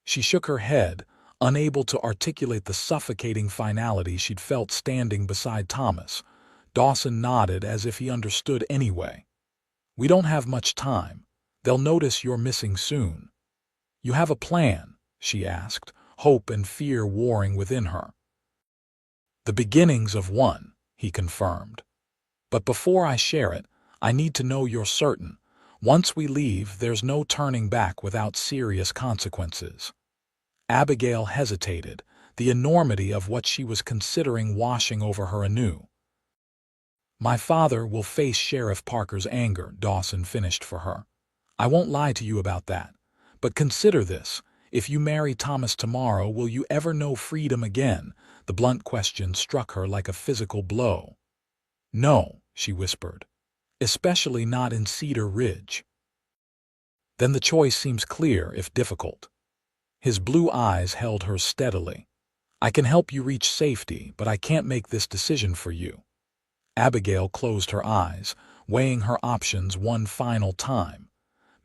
She shook her head, unable to articulate the suffocating finality she'd felt standing beside Thomas. Dawson nodded as if he understood anyway. "We don't have much time. They'll notice you're missing soon." "You have a plan?" she asked, hope and fear warring within her. "The beginnings of one," he confirmed. "But before I share it, I need to know you're certain. Once we leave, there's no turning back without serious consequences." Abigail hesitated, the enormity of what she was considering washing over her anew. "My father will face Sheriff Parker's anger," Dawson finished for her. "I won't lie to you about that. But consider this. If you marry Thomas tomorrow, will you ever know freedom again?" The blunt question struck her like a physical blow. "No," she whispered. "Especially not in Cedar Ridge." "Then the choice seems clear, if difficult." His blue eyes held hers steadily. "I can help you reach safety, but I can't make this decision for you." Abigail closed her eyes, weighing her options one final time.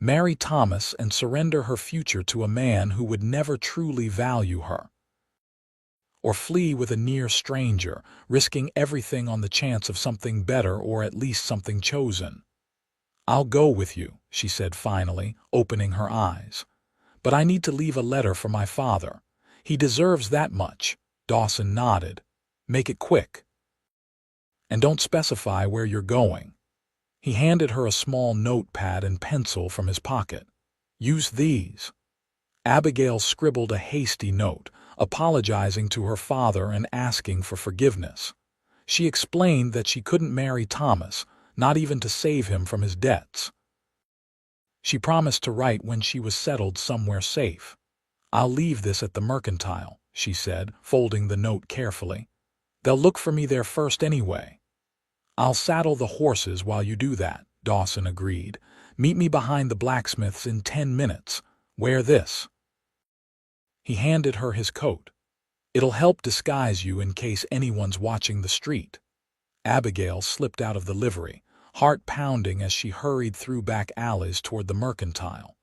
Marry Thomas and surrender her future to a man who would never truly value her. Or flee with a near stranger, risking everything on the chance of something better or at least something chosen. "I'll go with you," she said finally, opening her eyes. "But I need to leave a letter for my father. He deserves that much." Dawson nodded. "Make it quick. And don't specify where you're going." He handed her a small notepad and pencil from his pocket. "Use these." Abigail scribbled a hasty note, apologizing to her father and asking for forgiveness. She explained that she couldn't marry Thomas, not even to save him from his debts. She promised to write when she was settled somewhere safe. "I'll leave this at the Mercantile," she said, folding the note carefully. "They'll look for me there first anyway." "I'll saddle the horses while you do that," Dawson agreed. "Meet me behind the blacksmith's in 10 minutes. Wear this." He handed her his coat. "It'll help disguise you in case anyone's watching the street." Abigail slipped out of the livery, heart pounding as she hurried through back alleys toward the Mercantile.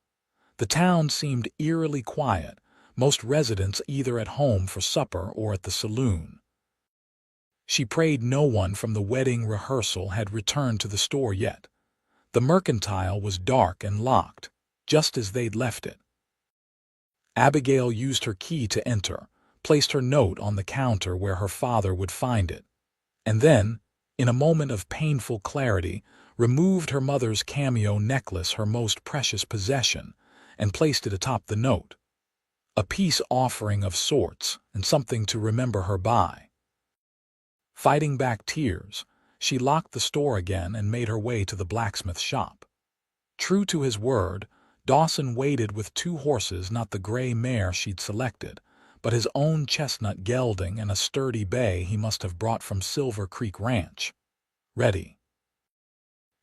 The town seemed eerily quiet, most residents either at home for supper or at the saloon. She prayed no one from the wedding rehearsal had returned to the store yet. The Mercantile was dark and locked, just as they'd left it. Abigail used her key to enter, placed her note on the counter where her father would find it, and then, in a moment of painful clarity, removed her mother's cameo necklace, her most precious possession, and placed it atop the note. A peace offering of sorts, and something to remember her by. Fighting back tears, she locked the store again and made her way to the blacksmith shop. True to his word, Dawson waited with 2 horses, not the gray mare she'd selected, but his own chestnut gelding and a sturdy bay he must have brought from Silver Creek Ranch. "Ready?"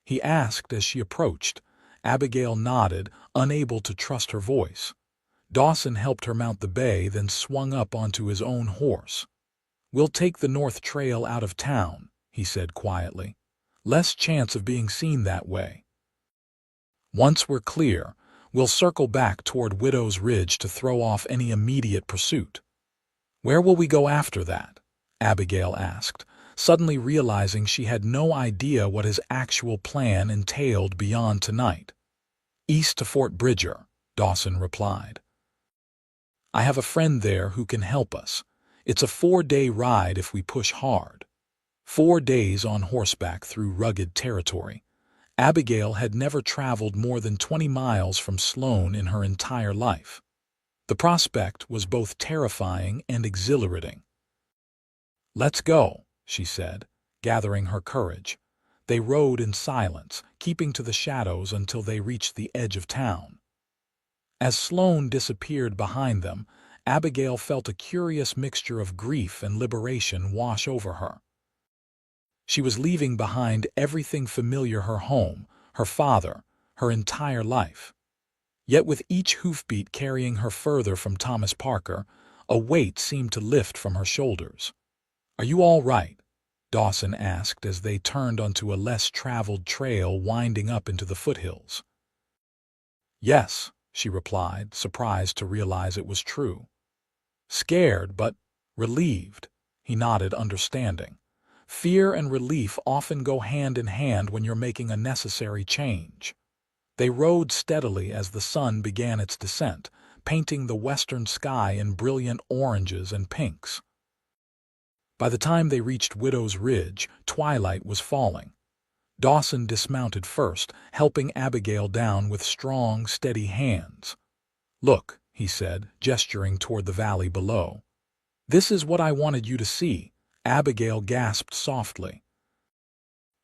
he asked as she approached. Abigail nodded, unable to trust her voice. Dawson helped her mount the bay, then swung up onto his own horse. "We'll take the North Trail out of town," he said quietly. "Less chance of being seen that way. Once we're clear, we'll circle back toward Widow's Ridge to throw off any immediate pursuit." "Where will we go after that?" Abigail asked, suddenly realizing she had no idea what his actual plan entailed beyond tonight. "East to Fort Bridger," Dawson replied. "I have a friend there who can help us. It's a 4-day ride if we push hard." 4 days on horseback through rugged territory. Abigail had never traveled more than 20 miles from Sloan in her entire life. The prospect was both terrifying and exhilarating. "Let's go," she said, gathering her courage. They rode in silence, keeping to the shadows until they reached the edge of town. As Sloan disappeared behind them, Abigail felt a curious mixture of grief and liberation wash over her. She was leaving behind everything familiar: her home, her father, her entire life. Yet with each hoofbeat carrying her further from Thomas Parker, a weight seemed to lift from her shoulders. "Are you all right?" Dawson asked as they turned onto a less traveled trail winding up into the foothills. "Yes," she replied, surprised to realize it was true. "Scared, but relieved," he nodded, understanding. Fear and relief often go hand in hand when you're making a necessary change. They rode steadily as the sun began its descent, painting the western sky in brilliant oranges and pinks. By the time they reached Widow's Ridge, twilight was falling. Dawson dismounted first, helping Abigail down with strong, steady hands. "Look," he said, gesturing toward the valley below. "This is what I wanted you to see," Abigail gasped softly.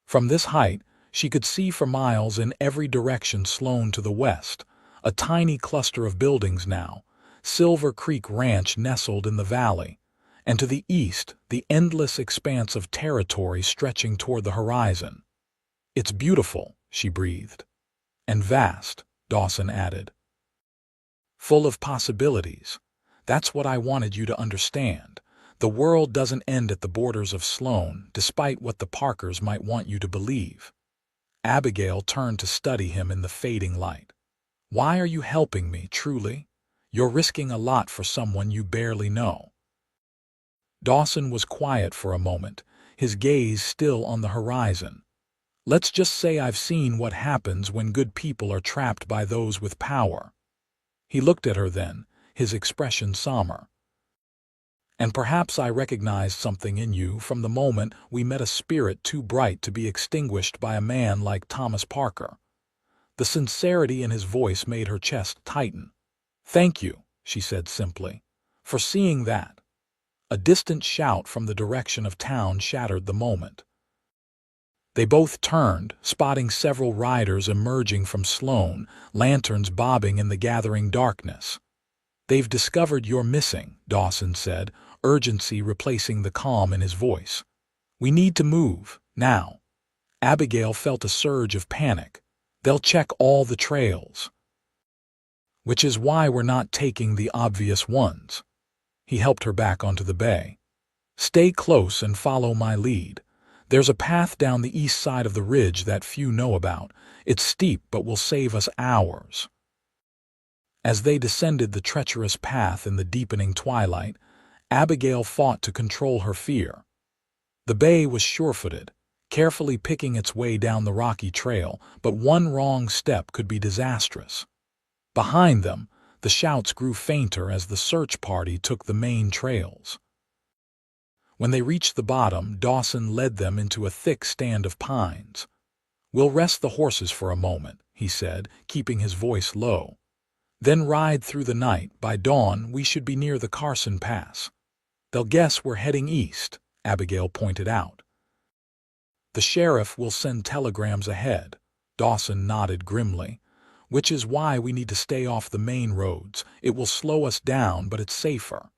From this height, she could see for miles in every direction. Sloan to the west, a tiny cluster of buildings now, Silver Creek Ranch nestled in the valley, and to the east, the endless expanse of territory stretching toward the horizon. "It's beautiful," she breathed. "And vast," Dawson added. "Full of possibilities. That's what I wanted you to understand. The world doesn't end at the borders of Sloan, despite what the Parkers might want you to believe." Abigail turned to study him in the fading light. "Why are you helping me, truly? You're risking a lot for someone you barely know." Dawson was quiet for a moment, his gaze still on the horizon. "Let's just say I've seen what happens when good people are trapped by those with power." He looked at her then, his expression somber. "And perhaps I recognized something in you from the moment we met, a spirit too bright to be extinguished by a man like Thomas Parker." The sincerity in his voice made her chest tighten. "Thank you," she said simply, "for seeing that." A distant shout from the direction of town shattered the moment. They both turned, spotting several riders emerging from Sloan, lanterns bobbing in the gathering darkness. "They've discovered you're missing," Dawson said, urgency replacing the calm in his voice. "We need to move, now." Abigail felt a surge of panic. "They'll check all the trails." "Which is why we're not taking the obvious ones." He helped her back onto the bay. "Stay close and follow my lead. There's a path down the east side of the ridge that few know about. It's steep but will save us hours." As they descended the treacherous path in the deepening twilight, Abigail fought to control her fear. The bay was sure-footed, carefully picking its way down the rocky trail, but one wrong step could be disastrous. Behind them, the shouts grew fainter as the search party took the main trails. When they reached the bottom, Dawson led them into a thick stand of pines. "We'll rest the horses for a moment," he said, keeping his voice low. "Then ride through the night. By dawn, we should be near the Carson Pass." "They'll guess we're heading east," Abigail pointed out. "The sheriff will send telegrams ahead," Dawson nodded grimly. "Which is why we need to stay off the main roads. It will slow us down, but it's safer."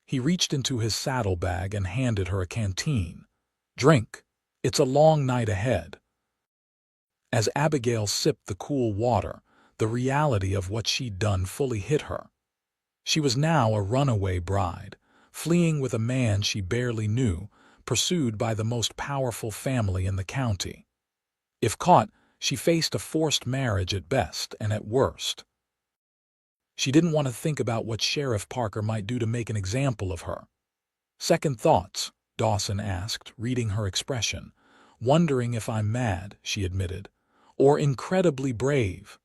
He reached into his saddlebag and handed her a canteen. "Drink. It's a long night ahead." As Abigail sipped the cool water, the reality of what she'd done fully hit her. She was now a runaway bride, fleeing with a man she barely knew, pursued by the most powerful family in the county. If caught, she faced a forced marriage at best and at worst. She didn't want to think about what Sheriff Parker might do to make an example of her. "Second thoughts?" Dawson asked, reading her expression. "Wondering if I'm mad," she admitted, "or incredibly brave."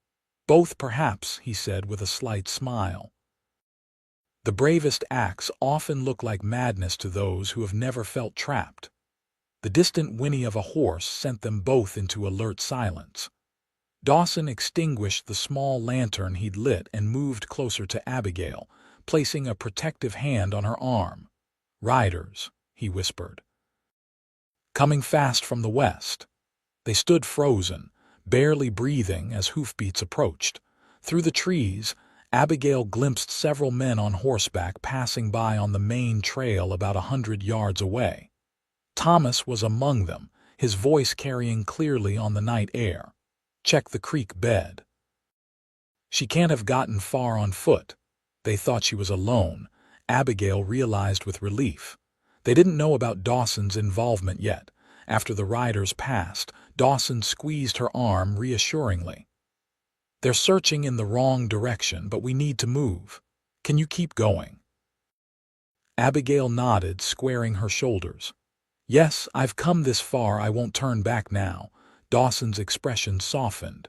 "Both, perhaps," he said with a slight smile. The bravest acts often look like madness to those who have never felt trapped. The distant whinny of a horse sent them both into alert silence. Dawson extinguished the small lantern he'd lit and moved closer to Abigail, placing a protective hand on her arm. "Riders," he whispered. "Coming fast from the west." They stood frozen, barely breathing as hoofbeats approached. Through the trees, Abigail glimpsed several men on horseback passing by on the main trail about 100 yards away. Thomas was among them, his voice carrying clearly on the night air. "Check the creek bed." She can't have gotten far on foot. They thought she was alone, Abigail realized with relief. They didn't know about Dawson's involvement yet. After the riders passed, Dawson squeezed her arm reassuringly. "They're searching in the wrong direction, but we need to move. Can you keep going?" Abigail nodded, squaring her shoulders. "Yes, I've come this far, I won't turn back now." Dawson's expression softened.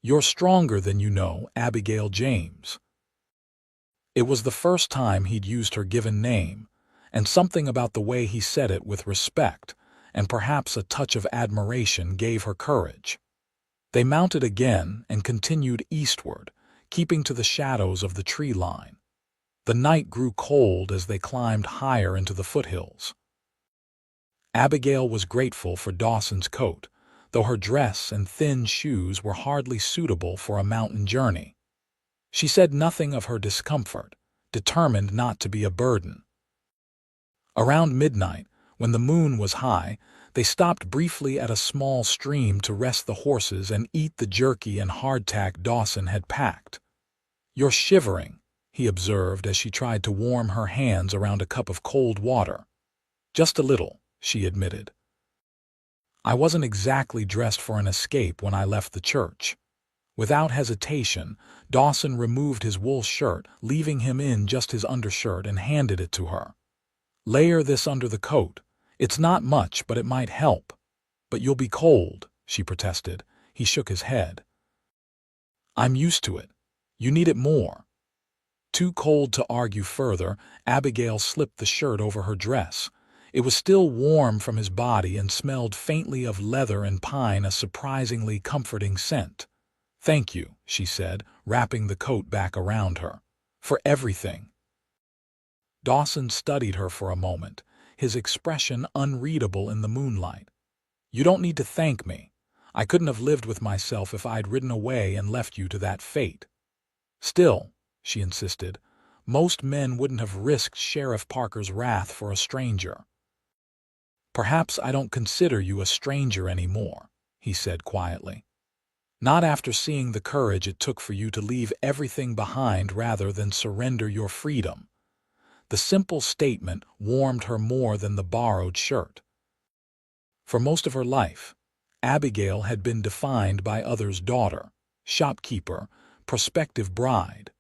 "You're stronger than you know, Abigail James." It was the first time he'd used her given name, and something about the way he said it with respect, and perhaps a touch of admiration, gave her courage. They mounted again and continued eastward, keeping to the shadows of the tree line. The night grew cold as they climbed higher into the foothills. Abigail was grateful for Dawson's coat, though her dress and thin shoes were hardly suitable for a mountain journey. She said nothing of her discomfort, determined not to be a burden. Around midnight, when the moon was high, they stopped briefly at a small stream to rest the horses and eat the jerky and hardtack Dawson had packed. "You're shivering," he observed as she tried to warm her hands around a cup of cold water. "Just a little," she admitted. "I wasn't exactly dressed for an escape when I left the church." Without hesitation, Dawson removed his wool shirt, leaving him in just his undershirt, and handed it to her. "Layer this under the coat. It's not much, but it might help." "But you'll be cold," she protested. He shook his head. "I'm used to it. You need it more." Too cold to argue further, Abigail slipped the shirt over her dress. It was still warm from his body and smelled faintly of leather and pine, a surprisingly comforting scent. "Thank you," she said, wrapping the coat back around her. "For everything." Dawson studied her for a moment, his expression unreadable in the moonlight. "You don't need to thank me. I couldn't have lived with myself if I'd ridden away and left you to that fate." "Still," she insisted, "most men wouldn't have risked Sheriff Parker's wrath for a stranger." "Perhaps I don't consider you a stranger anymore," he said quietly. "Not after seeing the courage it took for you to leave everything behind rather than surrender your freedom." The simple statement warmed her more than the borrowed shirt. For most of her life, Abigail had been defined by others' daughter, shopkeeper, prospective bride.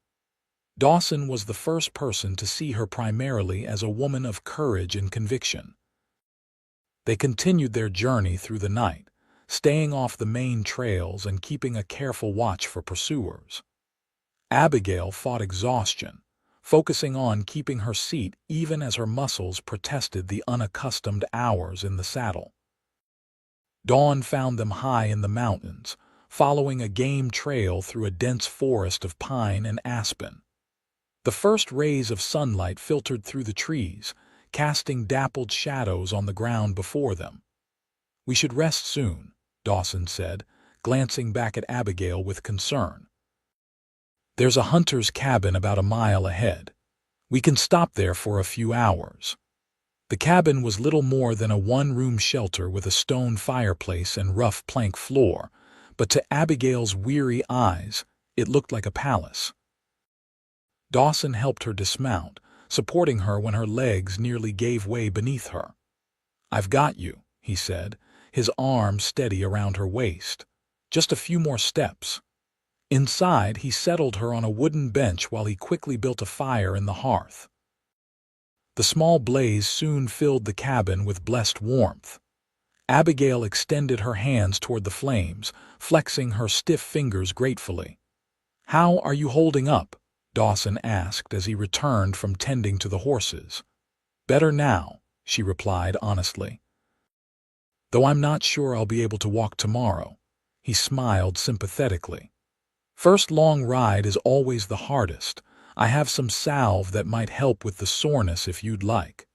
Dawson was the first person to see her primarily as a woman of courage and conviction. They continued their journey through the night, staying off the main trails and keeping a careful watch for pursuers. Abigail fought exhaustion, focusing on keeping her seat even as her muscles protested the unaccustomed hours in the saddle. Dawn found them high in the mountains, following a game trail through a dense forest of pine and aspen. The first rays of sunlight filtered through the trees, casting dappled shadows on the ground before them. "We should rest soon," Dawson said, glancing back at Abigail with concern. "There's a hunter's cabin about a mile ahead. We can stop there for a few hours." The cabin was little more than a one-room shelter with a stone fireplace and rough plank floor, but to Abigail's weary eyes, it looked like a palace. Dawson helped her dismount, supporting her when her legs nearly gave way beneath her. "I've got you," he said, his arm steady around her waist. "Just a few more steps." Inside, he settled her on a wooden bench while he quickly built a fire in the hearth. The small blaze soon filled the cabin with blessed warmth. Abigail extended her hands toward the flames, flexing her stiff fingers gratefully. "How are you holding up?" Dawson asked as he returned from tending to the horses. "Better now," she replied honestly. "Though I'm not sure I'll be able to walk tomorrow." He smiled sympathetically. "First long ride is always the hardest. I have some salve that might help with the soreness if you'd like."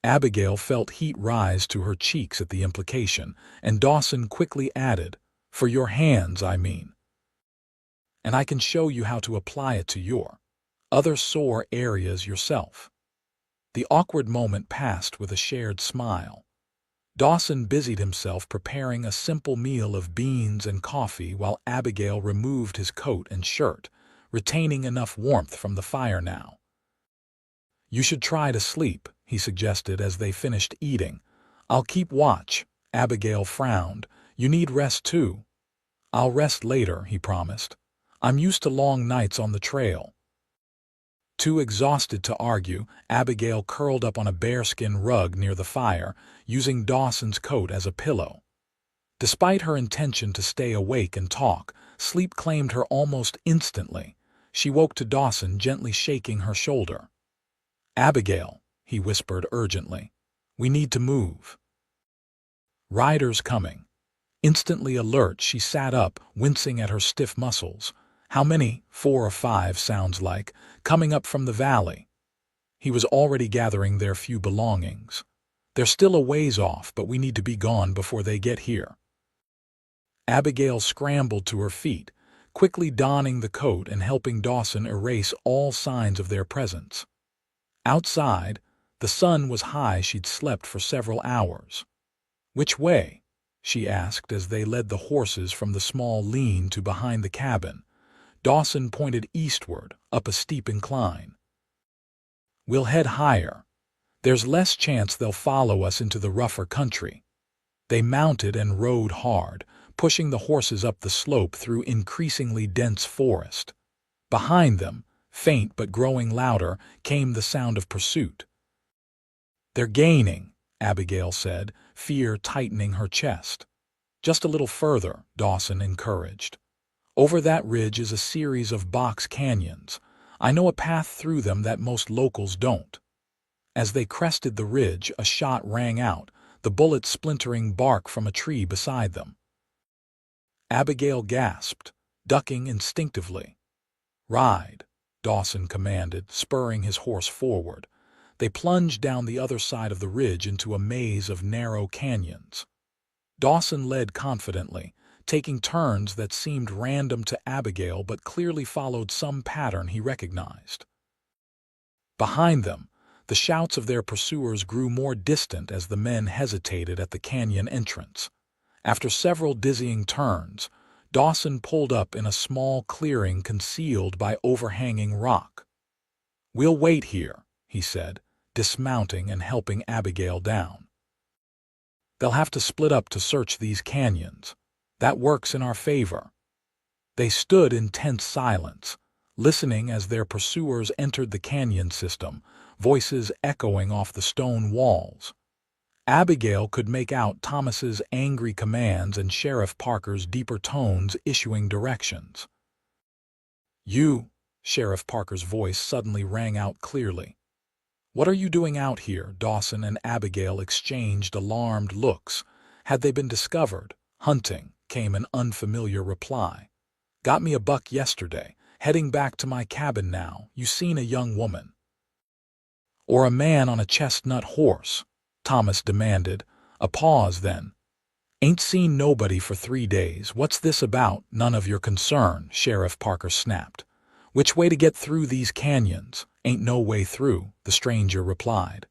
Abigail felt heat rise to her cheeks at the implication, and Dawson quickly added, "For your hands, I mean. And I can show you how to apply it to your other sore areas yourself." The awkward moment passed with a shared smile. Dawson busied himself preparing a simple meal of beans and coffee while Abigail removed his coat and shirt, retaining enough warmth from the fire now. "You should try to sleep," he suggested as they finished eating. "I'll keep watch." Abigail frowned. "You need rest too." "I'll rest later," he promised. "I'm used to long nights on the trail." Too exhausted to argue, Abigail curled up on a bearskin rug near the fire, using Dawson's coat as a pillow. Despite her intention to stay awake and talk, sleep claimed her almost instantly. She woke to Dawson gently shaking her shoulder. "Abigail," he whispered urgently, "we need to move. Riders coming." Instantly alert, she sat up, wincing at her stiff muscles. "How many?" "4 or 5, sounds like, coming up from the valley." He was already gathering their few belongings. "They're still a ways off, but we need to be gone before they get here." Abigail scrambled to her feet, quickly donning the coat and helping Dawson erase all signs of their presence. Outside, the sun was high. She'd slept for several hours. "Which way?" she asked as they led the horses from the small lean-to behind the cabin. Dawson pointed eastward, up a steep incline. "We'll head higher. There's less chance they'll follow us into the rougher country." They mounted and rode hard, pushing the horses up the slope through increasingly dense forest. Behind them, faint but growing louder, came the sound of pursuit. "They're gaining," Abigail said, fear tightening her chest. "Just a little further," Dawson encouraged. "Over that ridge is a series of box canyons. I know a path through them that most locals don't." As they crested the ridge, a shot rang out, the bullet splintering bark from a tree beside them. Abigail gasped, ducking instinctively. "Ride," Dawson commanded, spurring his horse forward. They plunged down the other side of the ridge into a maze of narrow canyons. Dawson led confidently, taking turns that seemed random to Abigail but clearly followed some pattern he recognized. Behind them, the shouts of their pursuers grew more distant as the men hesitated at the canyon entrance. After several dizzying turns, Dawson pulled up in a small clearing concealed by overhanging rock. "We'll wait here," he said, dismounting and helping Abigail down. "They'll have to split up to search these canyons. That works in our favor." They stood in tense silence, listening as their pursuers entered the canyon system, voices echoing off the stone walls. Abigail could make out Thomas's angry commands and Sheriff Parker's deeper tones issuing directions. "You," Sheriff Parker's voice suddenly rang out clearly. "What are you doing out here?" Dawson and Abigail exchanged alarmed looks. Had they been discovered? "Hunting," came an unfamiliar reply. "Got me a buck yesterday. Heading back to my cabin now. You seen a young woman?" "Or a man on a chestnut horse?" Thomas demanded. A pause then. "Ain't seen nobody for 3 days. What's this about?" "None of your concern," Sheriff Parker snapped. "Which way to get through these canyons?" "Ain't no way through," the stranger replied.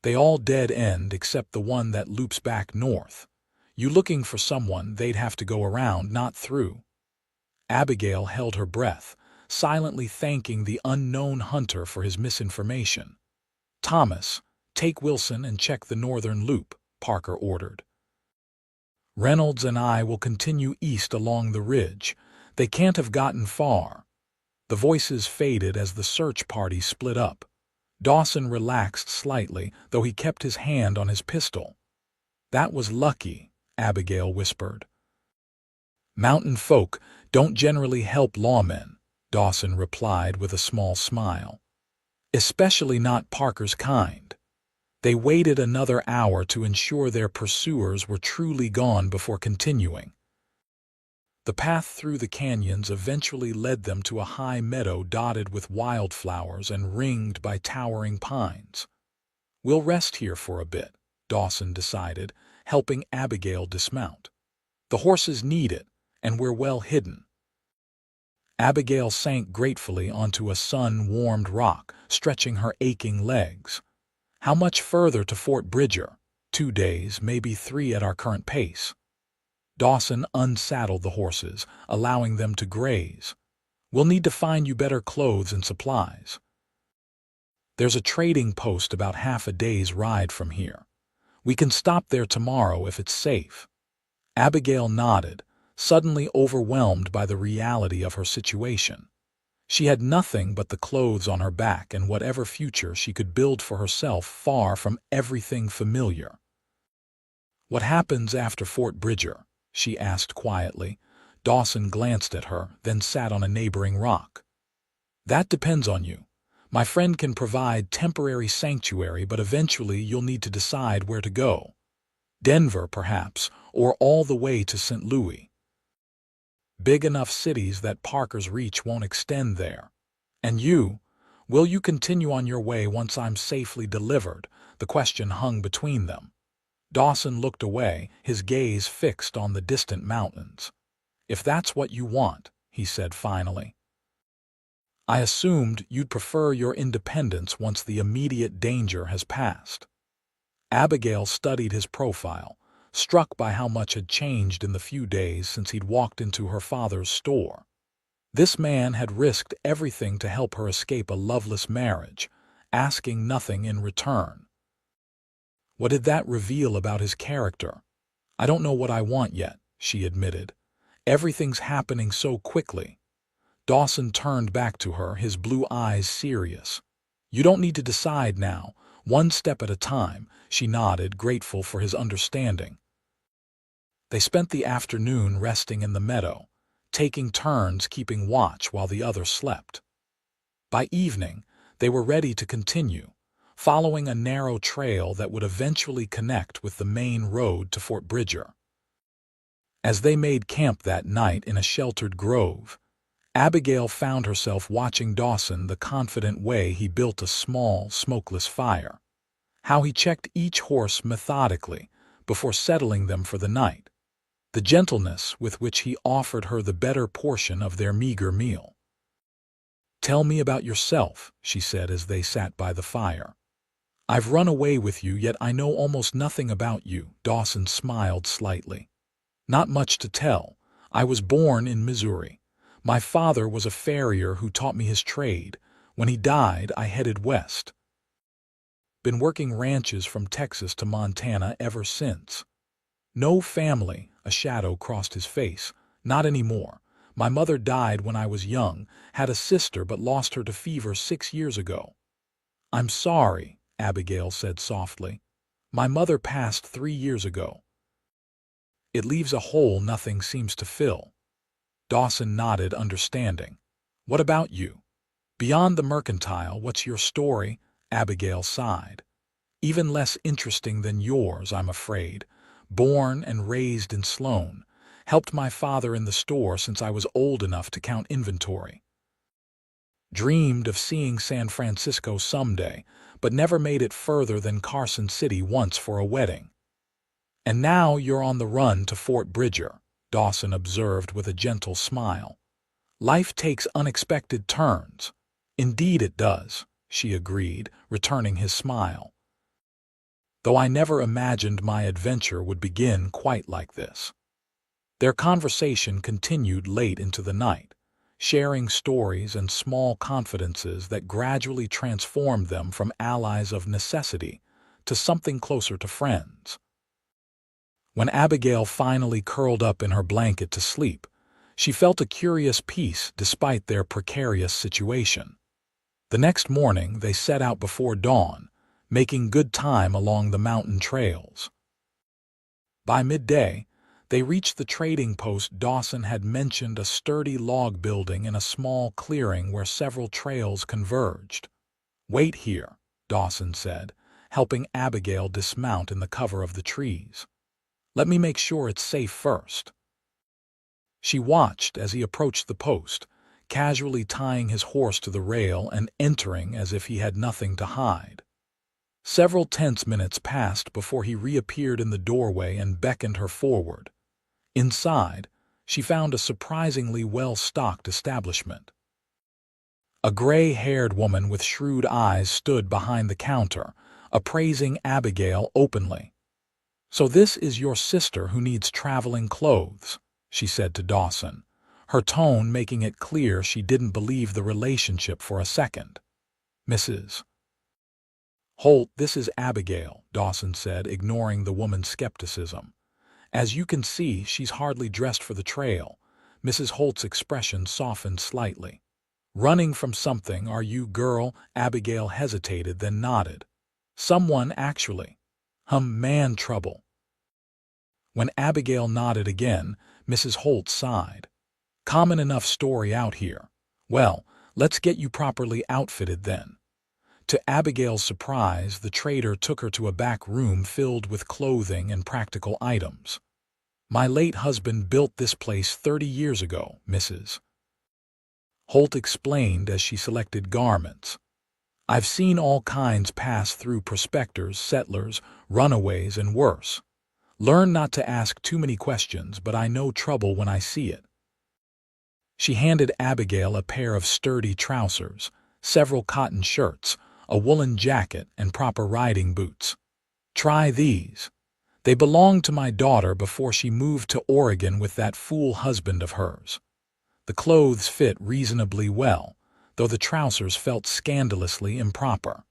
"They all dead end except the one that loops back north. You looking for someone, they'd have to go around, not through." Abigail held her breath, silently thanking the unknown hunter for his misinformation. "Thomas, take Wilson and check the northern loop," Parker ordered. "Reynolds and I will continue east along the ridge. They can't have gotten far. The voices faded as the search party split up. Dawson relaxed slightly, though he kept his hand on his pistol. "That was lucky," Abigail whispered. "Mountain folk don't generally help lawmen," Dawson replied with a small smile. "Especially not Parker's kind." They waited another hour to ensure their pursuers were truly gone before continuing. The path through the canyons eventually led them to a high meadow dotted with wildflowers and ringed by towering pines. "We'll rest here for a bit," Dawson decided, helping Abigail dismount. "The horses need it, and we're well hidden." Abigail sank gratefully onto a sun-warmed rock, stretching her aching legs. "How much further to Fort Bridger?" "2 days, maybe 3 at our current pace." Dawson unsaddled the horses, allowing them to graze. "We'll need to find you better clothes and supplies. There's a trading post about half a day's ride from here. We can stop there tomorrow if it's safe." Abigail nodded, suddenly overwhelmed by the reality of her situation. She had nothing but the clothes on her back and whatever future she could build for herself far from everything familiar. "What happens after Fort Bridger?" she asked quietly. Dawson glanced at her, then sat on a neighboring rock. "That depends on you. My friend can provide temporary sanctuary, but eventually you'll need to decide where to go. Denver, perhaps, or all the way to St. Louis. Big enough cities that Parker's reach won't extend there. And you? Will you continue on your way once I'm safely delivered?" The question hung between them. Dawson looked away, his gaze fixed on the distant mountains. "If that's what you want," he said finally. "I assumed you'd prefer your independence once the immediate danger has passed." Abigail studied his profile, struck by how much had changed in the few days since he'd walked into her father's store. This man had risked everything to help her escape a loveless marriage, asking nothing in return. What did that reveal about his character? "I don't know what I want yet," she admitted. "Everything's happening so quickly." Dawson turned back to her, his blue eyes serious. "You don't need to decide now, one step at a time," she nodded, grateful for his understanding. They spent the afternoon resting in the meadow, taking turns keeping watch while the other slept. By evening, they were ready to continue, following a narrow trail that would eventually connect with the main road to Fort Bridger. As they made camp that night in a sheltered grove, Abigail found herself watching Dawson the confident way he built a small, smokeless fire, how he checked each horse methodically before settling them for the night, the gentleness with which he offered her the better portion of their meager meal. "Tell me about yourself," she said as they sat by the fire. "I've run away with you, yet I know almost nothing about you." Dawson smiled slightly. "Not much to tell. I was born in Missouri. My father was a farrier who taught me his trade. When he died, I headed west. Been working ranches from Texas to Montana ever since." "No family," a shadow crossed his face. "Not anymore. My mother died when I was young, had a sister but lost her to fever 6 years ago." "I'm sorry," Abigail said softly. "My mother passed 3 years ago." "It leaves a hole nothing seems to fill." Dawson nodded, understanding. "What about you? Beyond the mercantile, what's your story?" Abigail sighed. "Even less interesting than yours, I'm afraid. Born and raised in Sloan. Helped my father in the store since I was old enough to count inventory. Dreamed of seeing San Francisco someday, but never made it further than Carson City once for a wedding." "And now you're on the run to Fort Bridger," Dawson observed with a gentle smile. "Life takes unexpected turns." "Indeed it does," she agreed, returning his smile. "Though I never imagined my adventure would begin quite like this." Their conversation continued late into the night, sharing stories and small confidences that gradually transformed them from allies of necessity to something closer to friends. When Abigail finally curled up in her blanket to sleep, She felt a curious peace despite their precarious situation. The next morning they set out before dawn, making good time along the mountain trails. By midday, they reached the trading post. Dawson had mentioned a sturdy log building in a small clearing where several trails converged. "Wait here," Dawson said, helping Abigail dismount in the cover of the trees. "Let me make sure it's safe first." She watched as he approached the post, casually tying his horse to the rail and entering as if he had nothing to hide. Several tense minutes passed before he reappeared in the doorway and beckoned her forward. Inside, she found a surprisingly well-stocked establishment. A gray-haired woman with shrewd eyes stood behind the counter, appraising Abigail openly. "So this is your sister who needs traveling clothes," she said to Dawson, her tone making it clear she didn't believe the relationship for a second. "Mrs. Holt, this is Abigail," Dawson said, ignoring the woman's skepticism. "As you can see, she's hardly dressed for the trail." Mrs. Holt's expression softened slightly. "Running from something, are you, girl?" Abigail hesitated, then nodded. "Someone, actually." Man trouble." When Abigail nodded again, Mrs. Holt sighed. "Common enough story out here. Well, let's get you properly outfitted then." To Abigail's surprise, the trader took her to a back room filled with clothing and practical items. "My late husband built this place 30 years ago, Mrs. Holt explained as she selected garments. "I've seen all kinds pass through: prospectors, settlers, runaways, and worse. Learn not to ask too many questions, but I know trouble when I see it." She handed Abigail a pair of sturdy trousers, several cotton shirts, a woolen jacket, and proper riding boots. "Try these. They belonged to my daughter before she moved to Oregon with that fool husband of hers." The clothes fit reasonably well, though the trousers felt scandalously improper.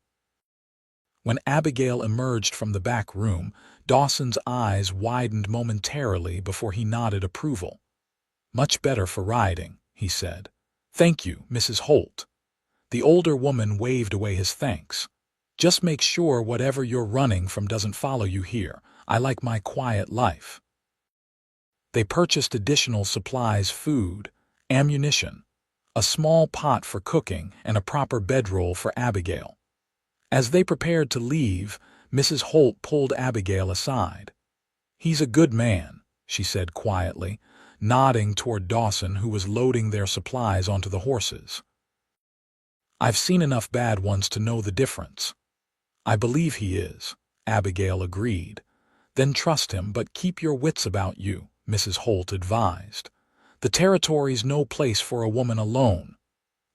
When Abigail emerged from the back room, Dawson's eyes widened momentarily before he nodded approval. "Much better for riding," he said. "Thank you, Mrs. Holt." The older woman waved away his thanks. "Just make sure whatever you're running from doesn't follow you here. I like my quiet life." They purchased additional supplies: food, ammunition, a small pot for cooking, and a proper bedroll for Abigail. As they prepared to leave, Mrs. Holt pulled Abigail aside. "He's a good man," she said quietly, nodding toward Dawson, who was loading their supplies onto the horses. "I've seen enough bad ones to know the difference." "I believe he is," Abigail agreed. "Then trust him, but keep your wits about you," Mrs. Holt advised. "The territory's no place for a woman alone."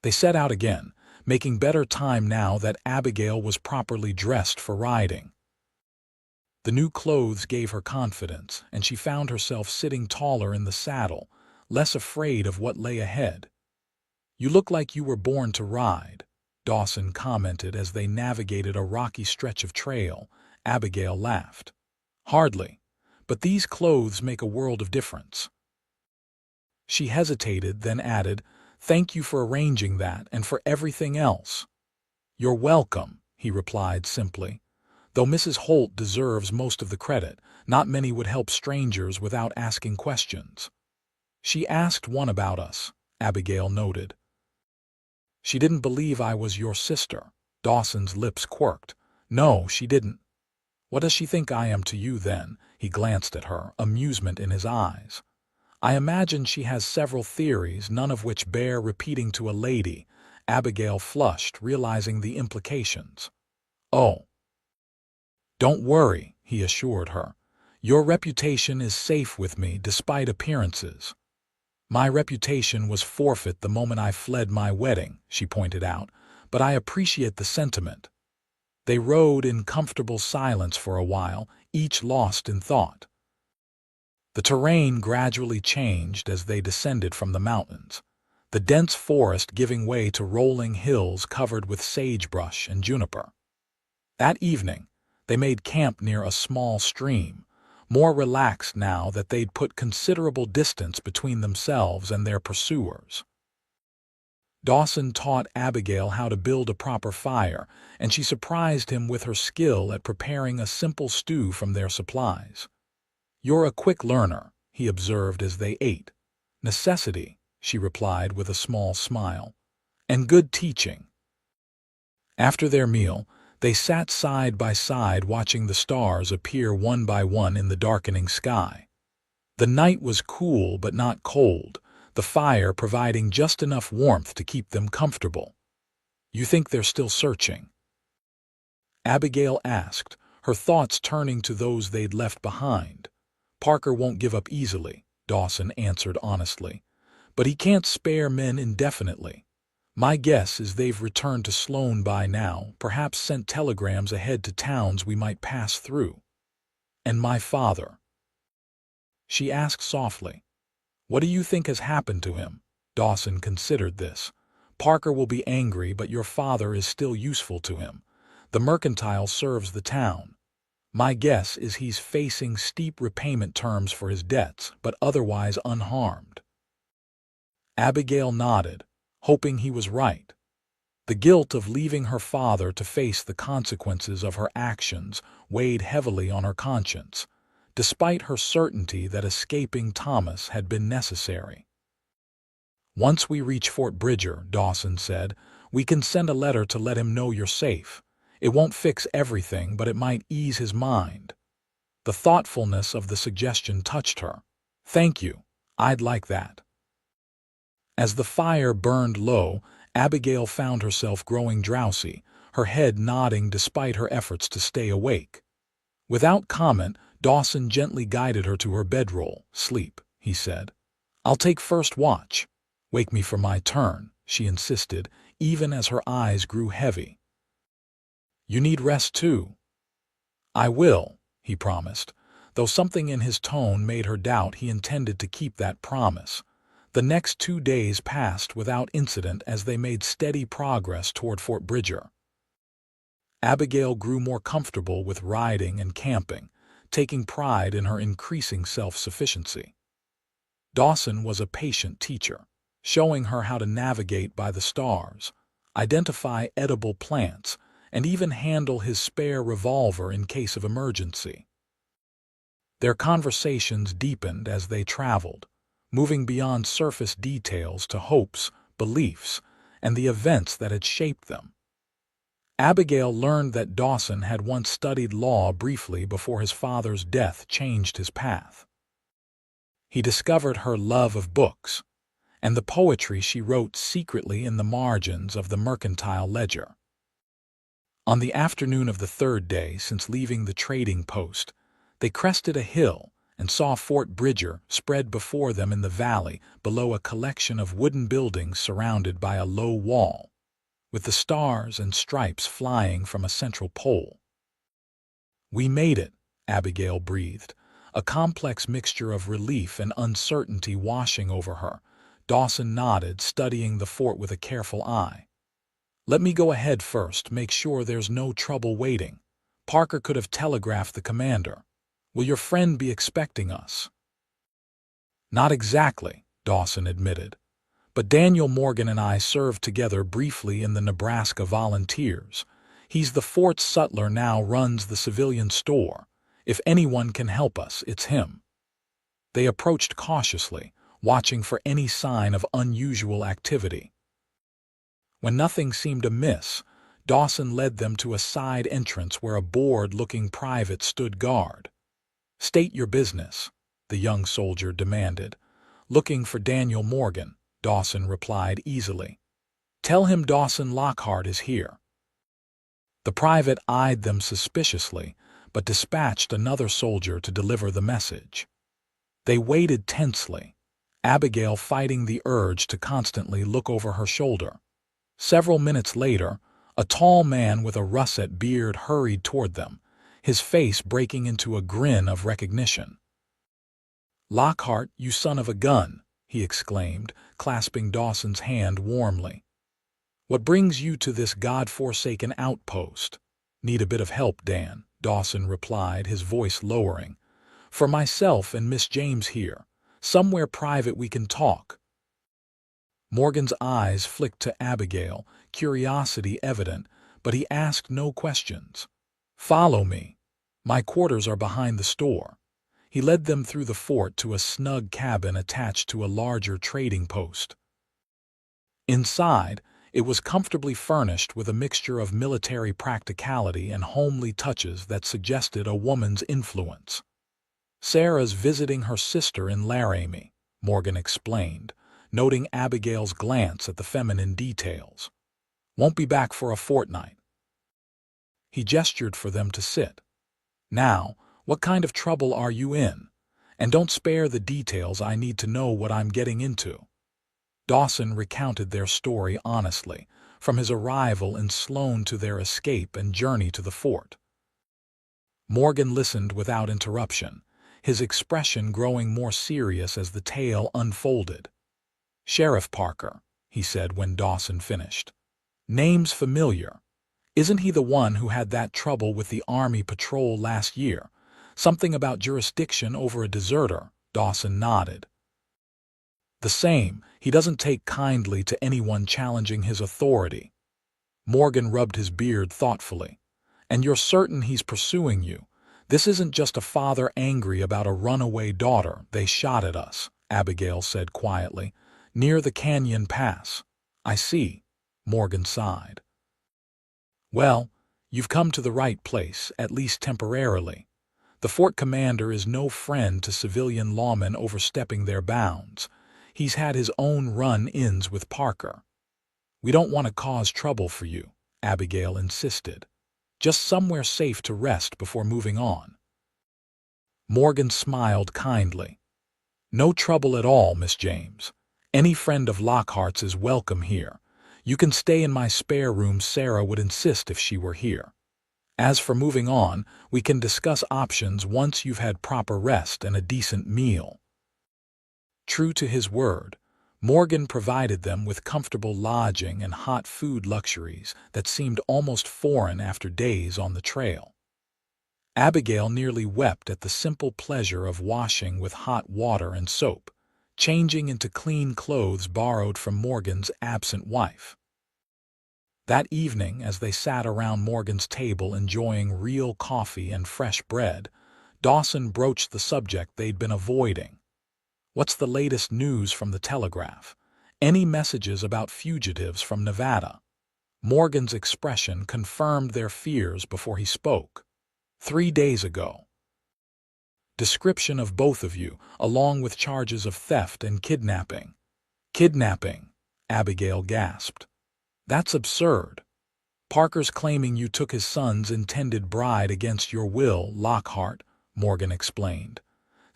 They set out again, making better time now that Abigail was properly dressed for riding. The new clothes gave her confidence, and she found herself sitting taller in the saddle, less afraid of what lay ahead. "You look like you were born to ride," Dawson commented as they navigated a rocky stretch of trail. Abigail laughed. "Hardly, but these clothes make a world of difference." She hesitated, then added, "Thank you for arranging that and for everything else." "You're welcome," he replied simply. Though Mrs. Holt deserves most of the credit, not many would help strangers without asking questions. "She asked one about us," Abigail noted. "She didn't believe I was your sister." Dawson's lips quirked. "No, she didn't." "What does she think I am to you, then?" He glanced at her, amusement in his eyes. "I imagine she has several theories, none of which bear repeating to a lady." Abigail flushed, realizing the implications. "Oh." "Don't worry," he assured her. "Your reputation is safe with me despite appearances." "My reputation was forfeit the moment I fled my wedding," she pointed out, "but I appreciate the sentiment." They rode in comfortable silence for a while, each lost in thought. The terrain gradually changed as they descended from the mountains, the dense forest giving way to rolling hills covered with sagebrush and juniper. That evening, they made camp near a small stream, more relaxed now that they'd put considerable distance between themselves and their pursuers. Dawson taught Abigail how to build a proper fire, and she surprised him with her skill at preparing a simple stew from their supplies. "You're a quick learner," he observed as they ate. "Necessity," she replied with a small smile. "And good teaching." After their meal, they sat side by side watching the stars appear one by one in the darkening sky. The night was cool but not cold, the fire providing just enough warmth to keep them comfortable. "You think they're still searching?" Abigail asked, her thoughts turning to those they'd left behind. "Parker won't give up easily," Dawson answered honestly. "But he can't spare men indefinitely. My guess is they've returned to Sloan by now, perhaps sent telegrams ahead to towns we might pass through." "And my father?" she asked softly. "What do you think has happened to him?" Dawson considered this. "Parker will be angry, but your father is still useful to him. The mercantile serves the town. My guess is he's facing steep repayment terms for his debts, but otherwise unharmed." Abigail nodded, hoping he was right. The guilt of leaving her father to face the consequences of her actions weighed heavily on her conscience, despite her certainty that escaping Thomas had been necessary. "Once we reach Fort Bridger," Dawson said, "we can send a letter to let him know you're safe. It won't fix everything, but it might ease his mind." The thoughtfulness of the suggestion touched her. "Thank you. I'd like that." As the fire burned low, Abigail found herself growing drowsy, her head nodding despite her efforts to stay awake. Without comment, Dawson gently guided her to her bedroll. "Sleep," he said. "I'll take first watch." "Wake me for my turn," she insisted, even as her eyes grew heavy. "You need rest too." "I will," he promised, though something in his tone made her doubt he intended to keep that promise. The next 2 days passed without incident as they made steady progress toward Fort Bridger. Abigail grew more comfortable with riding and camping, taking pride in her increasing self-sufficiency. Dawson was a patient teacher, showing her how to navigate by the stars, identify edible plants, and even handle his spare revolver in case of emergency. Their conversations deepened as they traveled, moving beyond surface details to hopes, beliefs, and the events that had shaped them. Abigail learned that Dawson had once studied law briefly before his father's death changed his path. He discovered her love of books, and the poetry she wrote secretly in the margins of the mercantile ledger. On the afternoon of the 3rd day since leaving the trading post, they crested a hill and saw Fort Bridger spread before them in the valley below a collection of wooden buildings surrounded by a low wall, with the stars and stripes flying from a central pole. "We made it," Abigail breathed, a complex mixture of relief and uncertainty washing over her. Dawson nodded, studying the fort with a careful eye. "Let me go ahead first, make sure there's no trouble waiting. Parker could have telegraphed the commander. Will your friend be expecting us?" "Not exactly," Dawson admitted. "But Daniel Morgan and I served together briefly in the Nebraska Volunteers. He's the fort's sutler, now runs the civilian store. If anyone can help us, it's him." They approached cautiously, watching for any sign of unusual activity. When nothing seemed amiss, Dawson led them to a side entrance where a bored-looking private stood guard. "State your business," the young soldier demanded. "Looking for Daniel Morgan," Dawson replied easily. "Tell him Dawson Lockheart is here." The private eyed them suspiciously, but dispatched another soldier to deliver the message. They waited tensely, Abigail fighting the urge to constantly look over her shoulder. Several minutes later, a tall man with a russet beard hurried toward them, his face breaking into a grin of recognition. "Lockhart, you son of a gun," he exclaimed, clasping Dawson's hand warmly. "What brings you to this God-forsaken outpost?" "Need a bit of help, Dan," Dawson replied, his voice lowering. For myself and Miss James here. Somewhere private we can talk." Morgan's eyes flicked to Abigail, curiosity evident, but he asked no questions. "Follow me. My quarters are behind the store." He led them through the fort to a snug cabin attached to a larger trading post. Inside, it was comfortably furnished with a mixture of military practicality and homely touches that suggested a woman's influence. "Sarah's visiting her sister in Laramie," Morgan explained, noting Abigail's glance at the feminine details. "Won't be back for a fortnight." He gestured for them to sit. "Now, what kind of trouble are you in? And don't spare the details, I need to know what I'm getting into." Dawson recounted their story honestly, from his arrival in Sloan to their escape and journey to the fort. Morgan listened without interruption, his expression growing more serious as the tale unfolded. "Sheriff Parker," he said when Dawson finished. "Name's familiar. Isn't he the one who had that trouble with the Army patrol last year? Something about jurisdiction over a deserter?" Dawson nodded. "The same. He doesn't take kindly to anyone challenging his authority." Morgan rubbed his beard thoughtfully. "And you're certain he's pursuing you? This isn't just a father angry about a runaway daughter. They shot at us," Abigail said quietly, "near the canyon pass." "I see," Morgan sighed. "Well, you've come to the right place, at least temporarily. The fort commander is no friend to civilian lawmen overstepping their bounds. He's had his own run-ins with Parker." "We don't want to cause trouble for you," Abigail insisted. "Just somewhere safe to rest before moving on." Morgan smiled kindly. "No trouble at all, Miss James. Any friend of Lockhart's is welcome here. You can stay in my spare room. Sarah would insist if she were here. As for moving on, we can discuss options once you've had proper rest and a decent meal." True to his word, Morgan provided them with comfortable lodging and hot food luxuries that seemed almost foreign after days on the trail. Abigail nearly wept at the simple pleasure of washing with hot water and soap, changing into clean clothes borrowed from Morgan's absent wife. That evening, as they sat around Morgan's table enjoying real coffee and fresh bread, Dawson broached the subject they'd been avoiding. "What's the latest news from the telegraph? Any messages about fugitives from Nevada?" Morgan's expression confirmed their fears before he spoke. 3 days ago. Description of both of you, along with charges of theft and kidnapping." "Kidnapping?" Abigail gasped. "That's absurd. Parker's claiming you took his son's intended bride against your will, Lockhart," Morgan explained.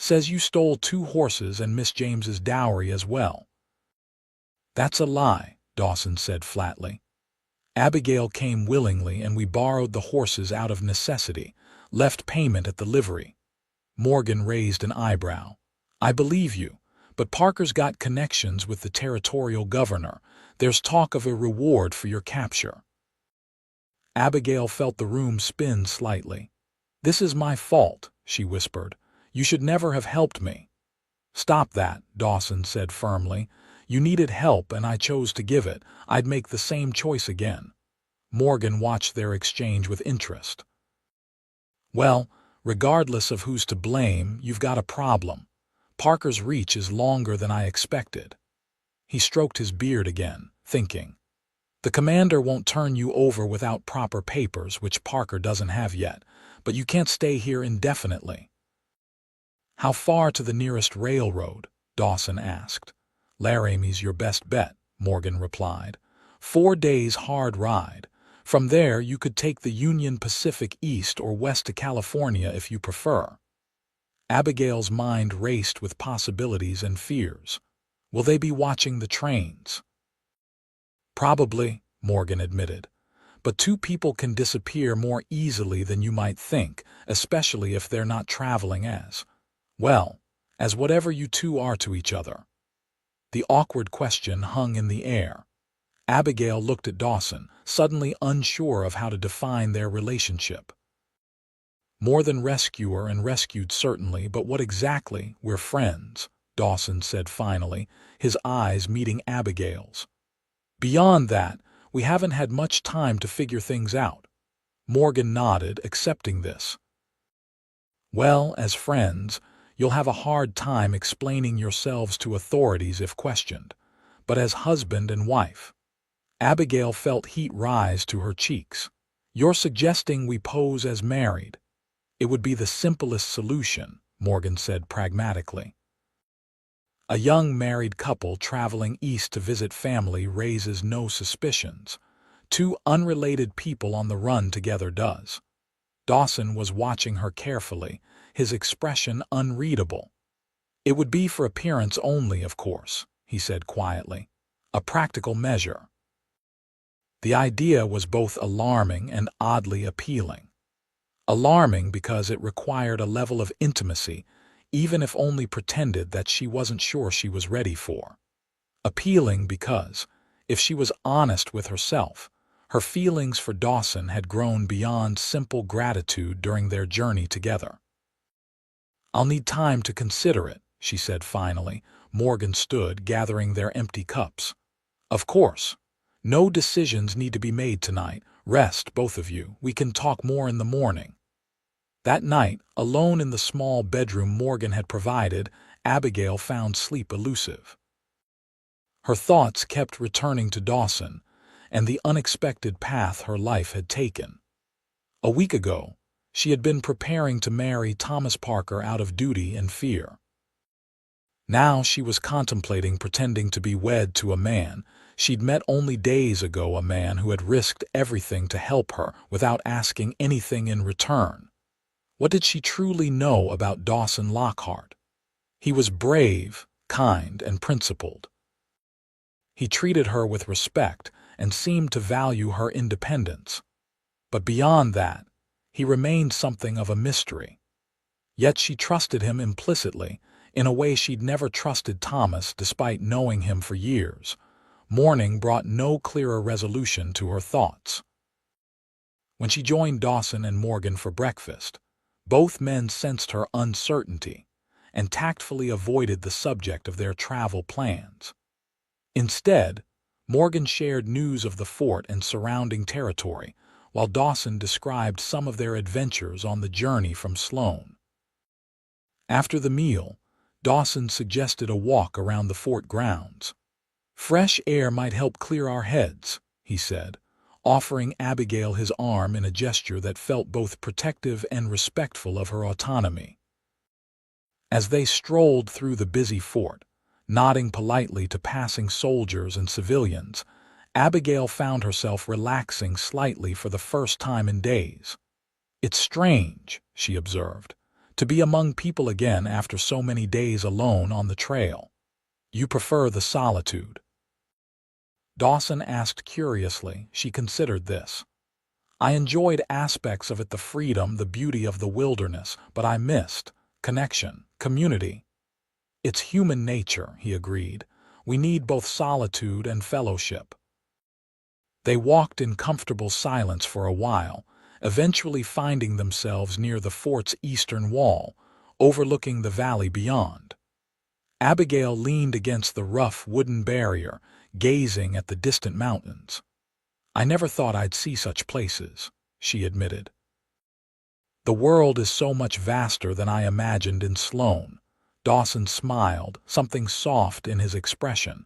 "Says you stole 2 horses and Miss James's dowry as well." "That's a lie," Dawson said flatly. "Abigail came willingly and we borrowed the horses out of necessity, left payment at the livery." Morgan raised an eyebrow. "I believe you, but Parker's got connections with the territorial governor. There's talk of a reward for your capture." Abigail felt the room spin slightly. "This is my fault," she whispered. "You should never have helped me." "Stop that," Dawson said firmly. "You needed help and I chose to give it. I'd make the same choice again." Morgan watched their exchange with interest. "Well, regardless of who's to blame, you've got a problem. Parker's reach is longer than I expected." He stroked his beard again, thinking. "The commander won't turn you over without proper papers, which Parker doesn't have yet, but you can't stay here indefinitely." "How far to the nearest railroad?" Dawson asked. "Laramie's your best bet," Morgan replied. 4 days hard ride. From there you could take the Union Pacific east or west to California if you prefer." Abigail's mind raced with possibilities and fears. Will they be watching the trains? "Probably," Morgan admitted. "But 2 people can disappear more easily than you might think, especially if they're not traveling as whatever you 2 are to each other." The awkward question hung in the air. Abigail looked at Dawson, suddenly unsure of how to define their relationship. More than rescuer and rescued certainly, but what exactly? We're friends, Dawson said finally, his eyes meeting Abigail's. Beyond that, we haven't had much time to figure things out. Morgan nodded, accepting this. Well, as friends, you'll have a hard time explaining yourselves to authorities if questioned. But as husband and wife, Abigail felt heat rise to her cheeks. You're suggesting we pose as married. It would be the simplest solution, Morgan said pragmatically. A young married couple traveling east to visit family raises no suspicions. Two unrelated people on the run together does. Dawson was watching her carefully, his expression unreadable. It would be for appearance only, of course, he said quietly. A practical measure. The idea was both alarming and oddly appealing. Alarming because it required a level of intimacy, even if only pretended that she wasn't sure she was ready for. Appealing because, if she was honest with herself, her feelings for Dawson had grown beyond simple gratitude during their journey together. I'll need time to consider it, she said finally. Morgan stood, gathering their empty cups. Of course. No decisions need to be made tonight. Rest, both of you. We can talk more in the morning. That night, alone in the small bedroom Morgan had provided, Abigail found sleep elusive. Her thoughts kept returning to Dawson and the unexpected path her life had taken. A week ago, she had been preparing to marry Thomas Parker out of duty and fear. Now she was contemplating pretending to be wed to a man she'd met only days ago, a man who had risked everything to help her without asking anything in return. What did she truly know about Dawson Lockheart? He was brave, kind, and principled. He treated her with respect and seemed to value her independence. But beyond that, he remained something of a mystery. Yet she trusted him implicitly, in a way she'd never trusted Thomas despite knowing him for years. Morning brought no clearer resolution to her thoughts. When she joined Dawson and Morgan for breakfast, both men sensed her uncertainty and tactfully avoided the subject of their travel plans. Instead, Morgan shared news of the fort and surrounding territory, while Dawson described some of their adventures on the journey from Sloan. After the meal, Dawson suggested a walk around the fort grounds. Fresh air might help clear our heads, he said, offering Abigail his arm in a gesture that felt both protective and respectful of her autonomy. As they strolled through the busy fort, nodding politely to passing soldiers and civilians, Abigail found herself relaxing slightly for the first time in days. It's strange, she observed, to be among people again after so many days alone on the trail. You prefer the solitude? Dawson asked curiously. She considered this. I enjoyed aspects of it, the freedom, the beauty of the wilderness, but I missed connection, community. It's human nature, he agreed. We need both solitude and fellowship. They walked in comfortable silence for a while, eventually finding themselves near the fort's eastern wall, overlooking the valley beyond. Abigail leaned against the rough wooden barrier, gazing at the distant mountains. I never thought I'd see such places, she admitted. The world is so much vaster than I imagined in Sloan. Dawson smiled, something soft in his expression.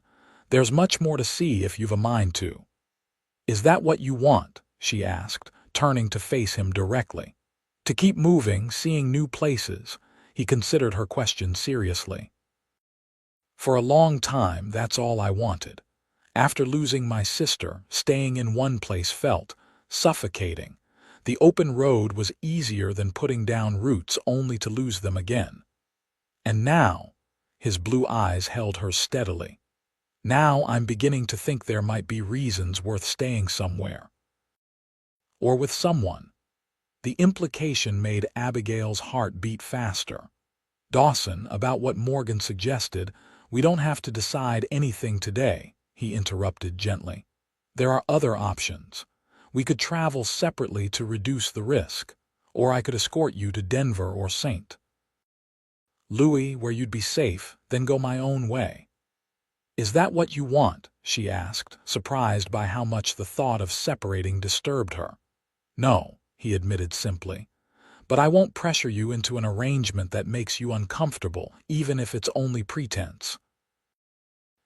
There's much more to see if you've a mind to. Is that what you want? She asked, turning to face him directly. To keep moving, seeing new places. He considered her question seriously. For a long time, that's all I wanted. After losing my sister, staying in one place felt suffocating. The open road was easier than putting down roots only to lose them again. And now, his blue eyes held her steadily. Now I'm beginning to think there might be reasons worth staying somewhere. Or with someone. The implication made Abigail's heart beat faster. Dawson, about what Morgan suggested, we don't have to decide anything today, he interrupted gently. There are other options. We could travel separately to reduce the risk, or I could escort you to Denver or St. Louis, where you'd be safe, then go my own way." "Is that what you want?" she asked, surprised by how much the thought of separating disturbed her. "No," he admitted simply, "but I won't pressure you into an arrangement that makes you uncomfortable, even if it's only pretense."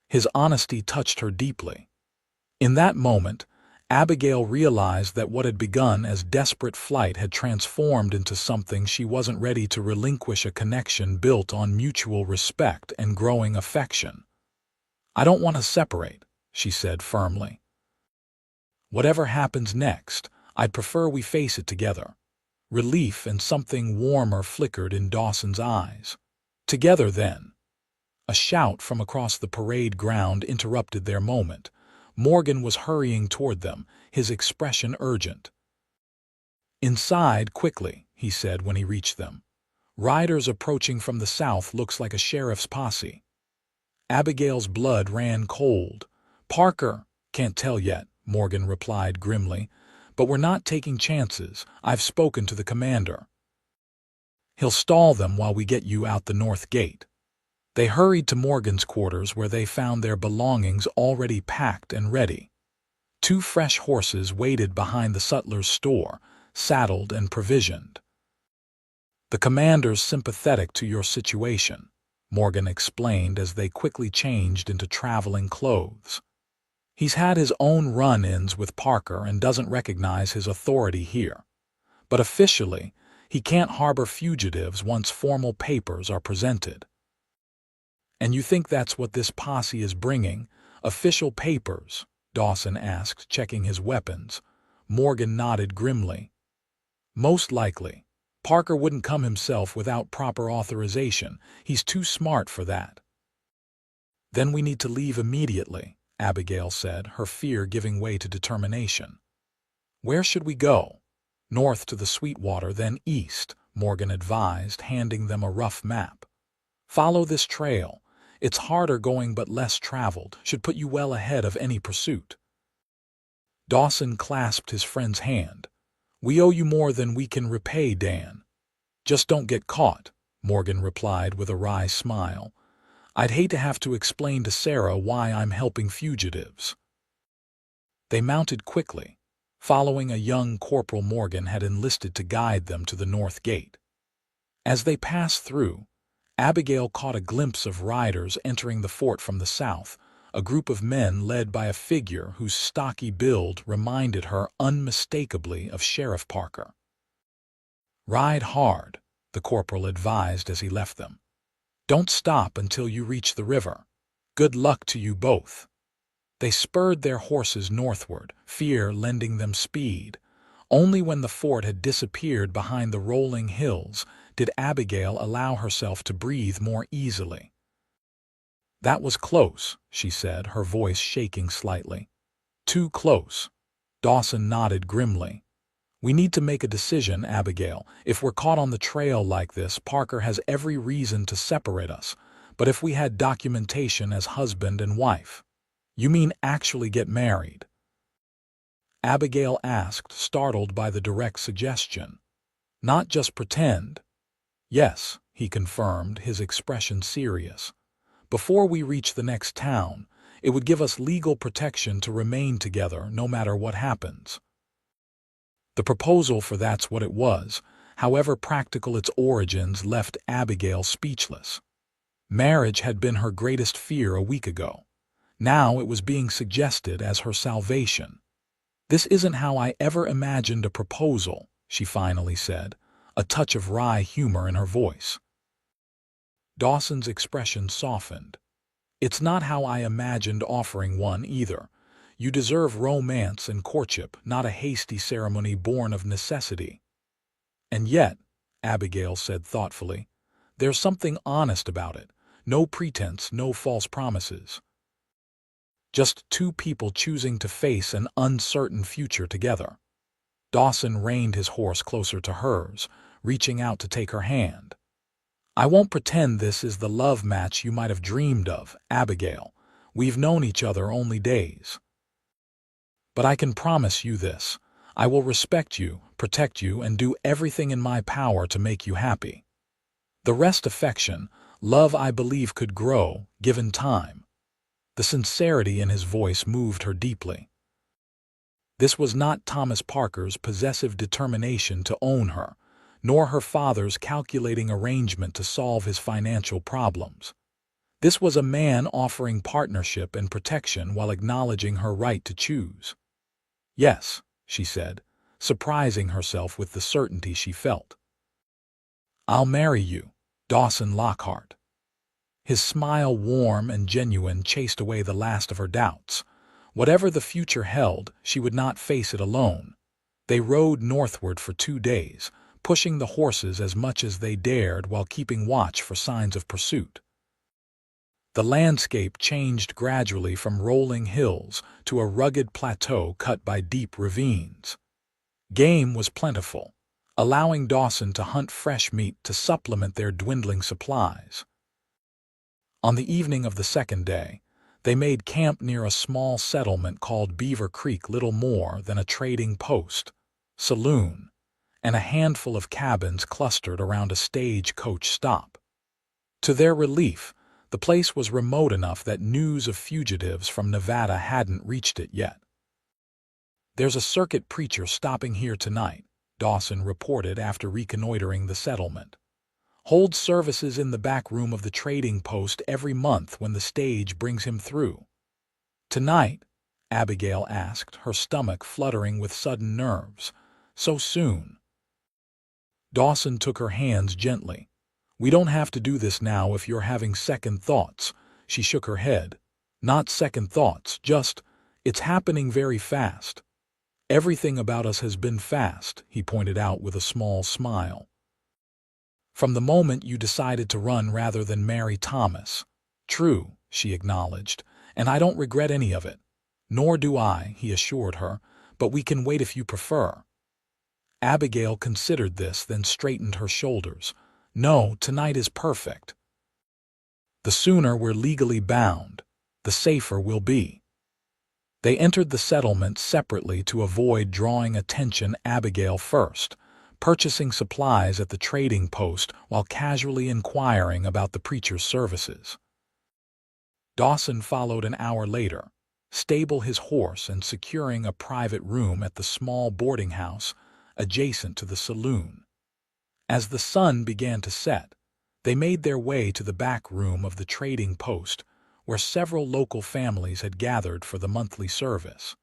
His honesty touched her deeply. In that moment, Abigail realized that what had begun as desperate flight had transformed into something she wasn't ready to relinquish, a connection built on mutual respect and growing affection. "I don't want to separate," she said firmly. "Whatever happens next, I'd prefer we face it together." Relief and something warmer flickered in Dawson's eyes. "Together, then." A shout from across the parade ground interrupted their moment. Morgan was hurrying toward them, his expression urgent. "Inside, quickly," he said when he reached them. "Riders approaching from the south, looks like a sheriff's posse." Abigail's blood ran cold. "Parker?" "Can't tell yet," Morgan replied grimly. "But we're not taking chances. I've spoken to the commander. He'll stall them while we get you out the north gate." They hurried to Morgan's quarters, where they found their belongings already packed and ready. 2 fresh horses waited behind the sutler's store, saddled and provisioned. "The commander's sympathetic to your situation," Morgan explained as they quickly changed into traveling clothes. "He's had his own run-ins with Parker and doesn't recognize his authority here. But officially, he can't harbor fugitives once formal papers are presented." "And you think that's what this posse is bringing? Official papers?" Dawson asked, checking his weapons. Morgan nodded grimly. "Most likely. Parker wouldn't come himself without proper authorization. He's too smart for that." "Then we need to leave immediately," Abigail said, her fear giving way to determination. "Where should we go?" "North to the Sweetwater, then east," Morgan advised, handing them a rough map. "Follow this trail. It's harder going but less traveled, should put you well ahead of any pursuit." Dawson clasped his friend's hand. "We owe you more than we can repay, Dan." "Just don't get caught," Morgan replied with a wry smile. "I'd hate to have to explain to Sarah why I'm helping fugitives." They mounted quickly, following a young Corporal Morgan had enlisted to guide them to the north gate. As they passed through, Abigail caught a glimpse of riders entering the fort from the south, a group of men led by a figure whose stocky build reminded her unmistakably of Sheriff Parker. "Ride hard," the corporal advised as he left them. "Don't stop until you reach the river. Good luck to you both." They spurred their horses northward, fear lending them speed. Only when the fort had disappeared behind the rolling hills did Abigail allow herself to breathe more easily. "That was close," she said, her voice shaking slightly. "Too close." Dawson nodded grimly. "We need to make a decision, Abigail. If we're caught on the trail like this, Parker has every reason to separate us. But if we had documentation as husband and wife—" "You mean actually get married?" Abigail asked, startled by the direct suggestion. "Not just pretend?" "Yes," he confirmed, his expression serious. "Before we reach the next town, it would give us legal protection to remain together no matter what happens." The proposal for That's What It Was, however practical its origins, left Abigail speechless. Marriage had been her greatest fear a week ago. Now it was being suggested as her salvation. "This isn't how I ever imagined a proposal," she finally said, a touch of wry humor in her voice. Dawson's expression softened. "It's not how I imagined offering one either. You deserve romance and courtship, not a hasty ceremony born of necessity." "And yet," Abigail said thoughtfully, "there's something honest about it. No pretense, no false promises. Just 2 people choosing to face an uncertain future together." Dawson reined his horse closer to hers, reaching out to take her hand. "I won't pretend this is the love match you might have dreamed of, Abigail. We've known each other only days. But I can promise you this. I will respect you, protect you, and do everything in my power to make you happy. The rest affection, love I believe could grow, given time." The sincerity in his voice moved her deeply. This was not Thomas Parker's possessive determination to own her, nor her father's calculating arrangement to solve his financial problems. This was a man offering partnership and protection while acknowledging her right to choose. "Yes," she said, surprising herself with the certainty she felt. "I'll marry you, Dawson Lockheart." His smile, warm and genuine, chased away the last of her doubts. Whatever the future held, she would not face it alone. They rode northward for 2 days, pushing the horses as much as they dared while keeping watch for signs of pursuit. The landscape changed gradually from rolling hills to a rugged plateau cut by deep ravines. Game was plentiful, allowing Dawson to hunt fresh meat to supplement their dwindling supplies. On the evening of the second day, they made camp near a small settlement called Beaver Creek, little more than a trading post, saloon, and a handful of cabins clustered around a stage-coach stop. To their relief, the place was remote enough that news of fugitives from Nevada hadn't reached it yet. "There's a circuit preacher stopping here tonight," Dawson reported after reconnoitering the settlement. "Holds services in the back room of the trading post every month when the stage brings him through." "Tonight?" Abigail asked, her stomach fluttering with sudden nerves. "So soon?" Dawson took her hands gently. "We don't have to do this now if you're having second thoughts." She shook her head. "Not second thoughts, just, it's happening very fast." "Everything about us has been fast," he pointed out with a small smile. "From the moment you decided to run rather than marry Thomas." "True," she acknowledged, "and I don't regret any of it." "Nor do I," he assured her, "but we can wait if you prefer." Abigail considered this, then straightened her shoulders. "No, tonight is perfect. The sooner we're legally bound, the safer we'll be." They entered the settlement separately to avoid drawing attention. Abigail first, purchasing supplies at the trading post while casually inquiring about the preacher's services. Dawson followed an hour later, stable his horse and securing a private room at the small boarding house adjacent to the saloon. As the sun began to set, they made their way to the back room of the trading post, where several local families had gathered for the monthly service.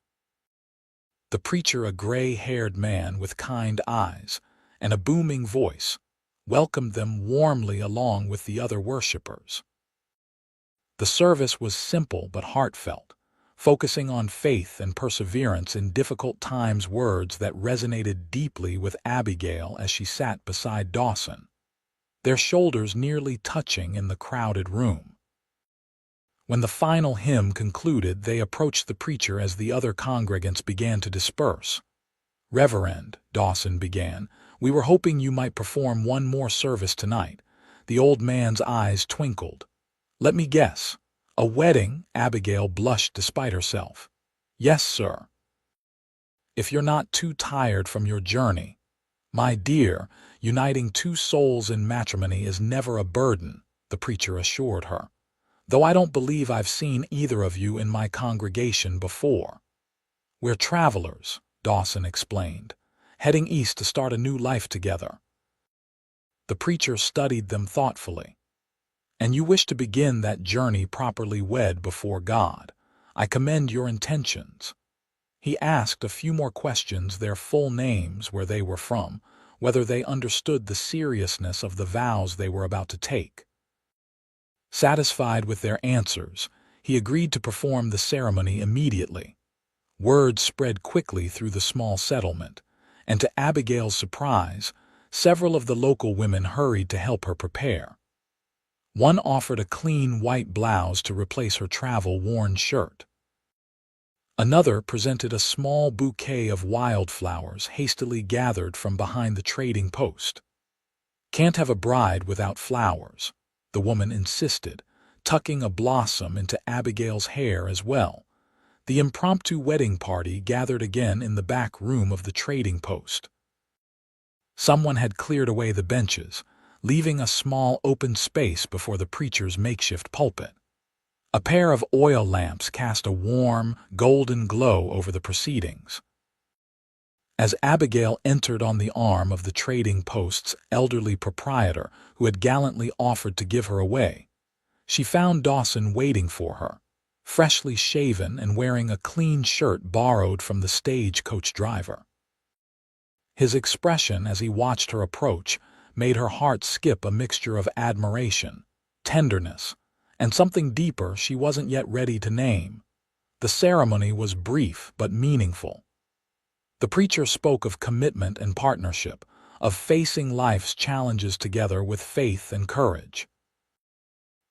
The preacher, a gray-haired man with kind eyes and a booming voice, welcomed them warmly along with the other worshippers. The service was simple but heartfelt, focusing on faith and perseverance in difficult times, words that resonated deeply with Abigail as she sat beside Dawson, their shoulders nearly touching in the crowded room. When the final hymn concluded, they approached the preacher as the other congregants began to disperse. "Reverend," Dawson began, "we were hoping you might perform one more service tonight." The old man's eyes twinkled. "Let me guess. A wedding?" Abigail blushed despite herself. "Yes, sir." "If you're not too tired from your journey." "My dear, uniting 2 souls in matrimony is never a burden," the preacher assured her. "Though I don't believe I've seen either of you in my congregation before." "We're travelers," Dawson explained, "heading east to start a new life together." The preacher studied them thoughtfully. "And you wish to begin that journey properly wed before God. I commend your intentions." He asked a few more questions, their full names, where they were from, whether they understood the seriousness of the vows they were about to take. Satisfied with their answers, he agreed to perform the ceremony immediately. Word spread quickly through the small settlement, and to Abigail's surprise, several of the local women hurried to help her prepare. One offered a clean white blouse to replace her travel-worn shirt. Another presented a small bouquet of wildflowers hastily gathered from behind the trading post. "Can't have a bride without flowers," the woman insisted, tucking a blossom into Abigail's hair as well. The impromptu wedding party gathered again in the back room of the trading post. Someone had cleared away the benches, leaving a small open space before the preacher's makeshift pulpit. A pair of oil lamps cast a warm, golden glow over the proceedings. As Abigail entered on the arm of the trading post's elderly proprietor, who had gallantly offered to give her away, she found Dawson waiting for her, freshly shaven and wearing a clean shirt borrowed from the stagecoach driver. His expression as he watched her approach made her heart skip a mixture of admiration, tenderness, and something deeper she wasn't yet ready to name. The ceremony was brief but meaningful. The preacher spoke of commitment and partnership, of facing life's challenges together with faith and courage.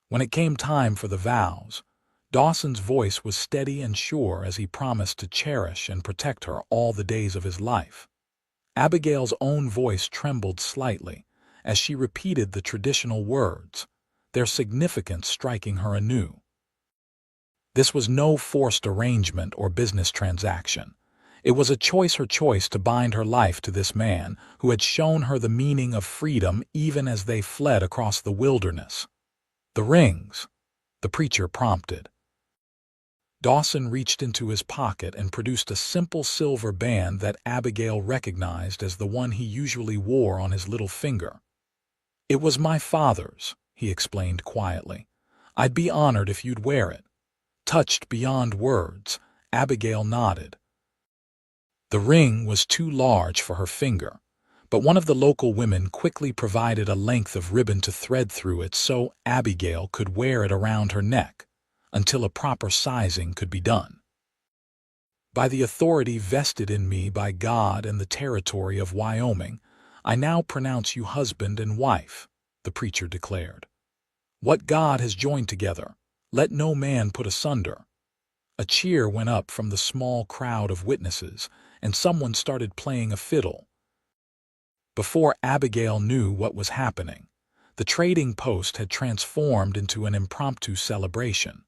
When it came time for the vows, Dawson's voice was steady and sure as he promised to cherish and protect her all the days of his life. Abigail's own voice trembled slightly as she repeated the traditional words, their significance striking her anew. This was no forced arrangement or business transaction. It was her choice to bind her life to this man who had shown her the meaning of freedom even as they fled across the wilderness. "The rings," the preacher prompted. Dawson reached into his pocket and produced a simple silver band that Abigail recognized as the one he usually wore on his little finger. "It was my father's," he explained quietly. "I'd be honored if you'd wear it." Touched beyond words, Abigail nodded. The ring was too large for her finger, but one of the local women quickly provided a length of ribbon to thread through it so Abigail could wear it around her neck until a proper sizing could be done. "By the authority vested in me by God and the territory of Wyoming, I now pronounce you husband and wife," the preacher declared. "What God has joined together, let no man put asunder." A cheer went up from the small crowd of witnesses, and someone started playing a fiddle. Before Abigail knew what was happening, the trading post had transformed into an impromptu celebration,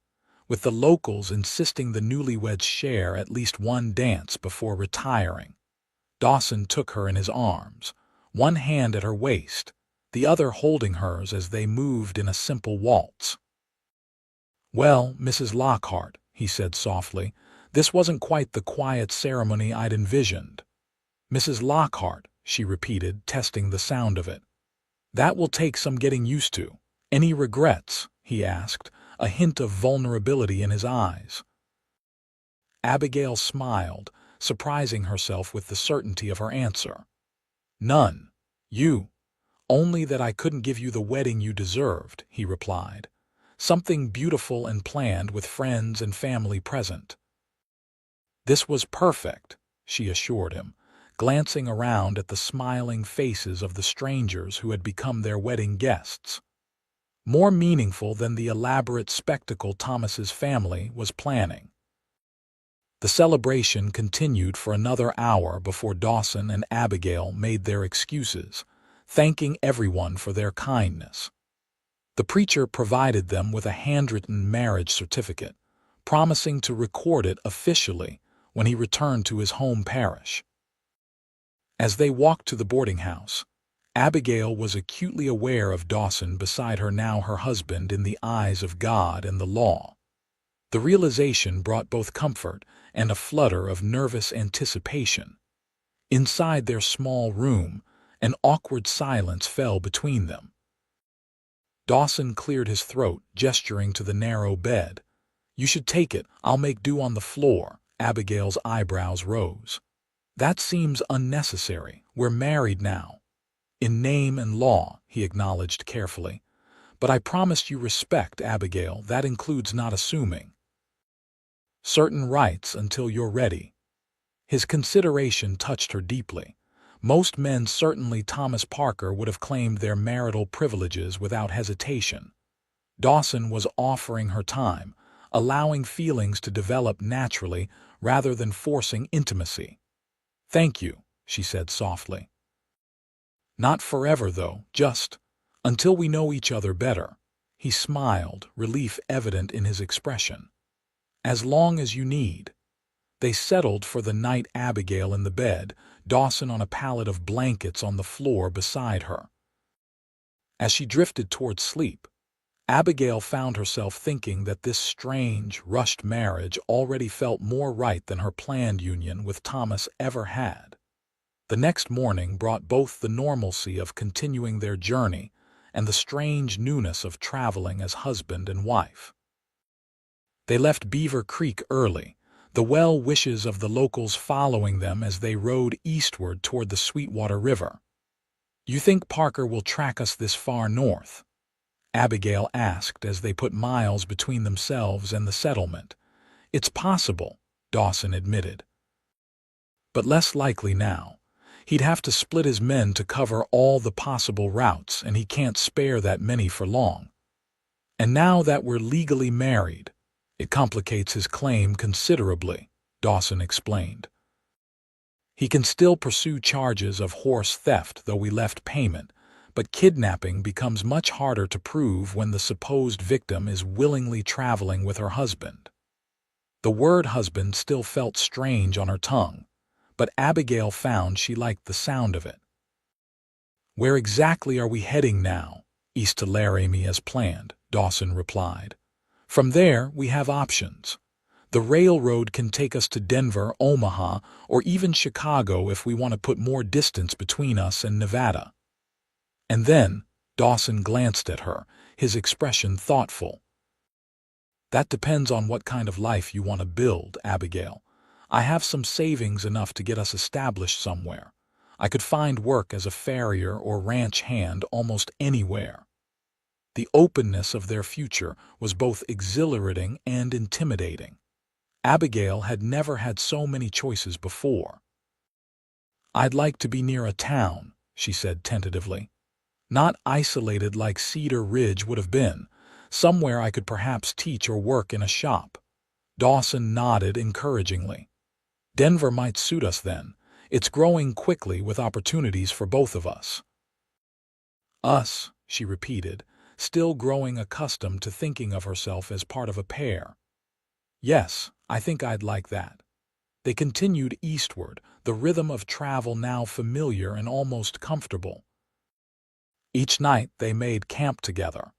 with the locals insisting the newlyweds share at least one dance before retiring. Dawson took her in his arms, one hand at her waist, the other holding hers as they moved in a simple waltz. "Well, Mrs. Lockheart," he said softly, "this wasn't quite the quiet ceremony I'd envisioned." "Mrs. Lockheart," she repeated, testing the sound of it. "That will take some getting used to. Any regrets?" he asked, a hint of vulnerability in his eyes. Abigail smiled, surprising herself with the certainty of her answer. "None. You. Only that I couldn't give you the wedding you deserved," he replied. "Something beautiful and planned with friends and family present." "This was perfect," she assured him, glancing around at the smiling faces of the strangers who had become their wedding guests. "More meaningful than the elaborate spectacle Thomas's family was planning." The celebration continued for another hour before Dawson and Abigail made their excuses, thanking everyone for their kindness. The preacher provided them with a handwritten marriage certificate, promising to record it officially when he returned to his home parish. As they walked to the boarding house, Abigail was acutely aware of Dawson beside her husband in the eyes of God and the law. The realization brought both comfort and a flutter of nervous anticipation. Inside their small room, an awkward silence fell between them. Dawson cleared his throat, gesturing to the narrow bed. "You should take it. I'll make do on the floor." Abigail's eyebrows rose. "That seems unnecessary. We're married now." "In name and law," he acknowledged carefully. "But I promised you respect, Abigail. That includes not assuming certain rights until you're ready." His consideration touched her deeply. Most men, certainly Thomas Parker, would have claimed their marital privileges without hesitation. Dawson was offering her time, allowing feelings to develop naturally rather than forcing intimacy. "Thank you," she said softly. "Not forever, though, just until we know each other better." He smiled, relief evident in his expression. As long as you need. They settled for the night, Abigail in the bed, Dawson on a pallet of blankets on the floor beside her. As she drifted toward sleep, Abigail found herself thinking that this strange, rushed marriage already felt more right than her planned union with Thomas ever had. The next morning brought both the normalcy of continuing their journey and the strange newness of traveling as husband and wife. They left Beaver Creek early, the well wishes of the locals following them as they rode eastward toward the Sweetwater River. "You think Parker will track us this far north?" Abigail asked as they put miles between themselves and the settlement. "It's possible," Dawson admitted. "But less likely now. He'd have to split his men to cover all the possible routes, and he can't spare that many for long. And now that we're legally married, it complicates his claim considerably," Dawson explained. "He can still pursue charges of horse theft, though we left payment, but kidnapping becomes much harder to prove when the supposed victim is willingly traveling with her husband." The word husband still felt strange on her tongue, but Abigail found she liked the sound of it. "Where exactly are we heading now?" "East to Laramie as planned," Dawson replied. "From there, we have options. The railroad can take us to Denver, Omaha, or even Chicago if we want to put more distance between us and Nevada." And then Dawson glanced at her, his expression thoughtful. "That depends on what kind of life you want to build, Abigail. I have some savings enough to get us established somewhere. I could find work as a farrier or ranch hand almost anywhere." The openness of their future was both exhilarating and intimidating. Abigail had never had so many choices before. "I'd like to be near a town," she said tentatively. "Not isolated like Cedar Ridge would have been, somewhere I could perhaps teach or work in a shop." Dawson nodded encouragingly. "Denver might suit us then. It's growing quickly with opportunities for both of us." "Us," she repeated, still growing accustomed to thinking of herself as part of a pair. "Yes, I think I'd like that." They continued eastward, the rhythm of travel now familiar and almost comfortable. Each night they made camp together,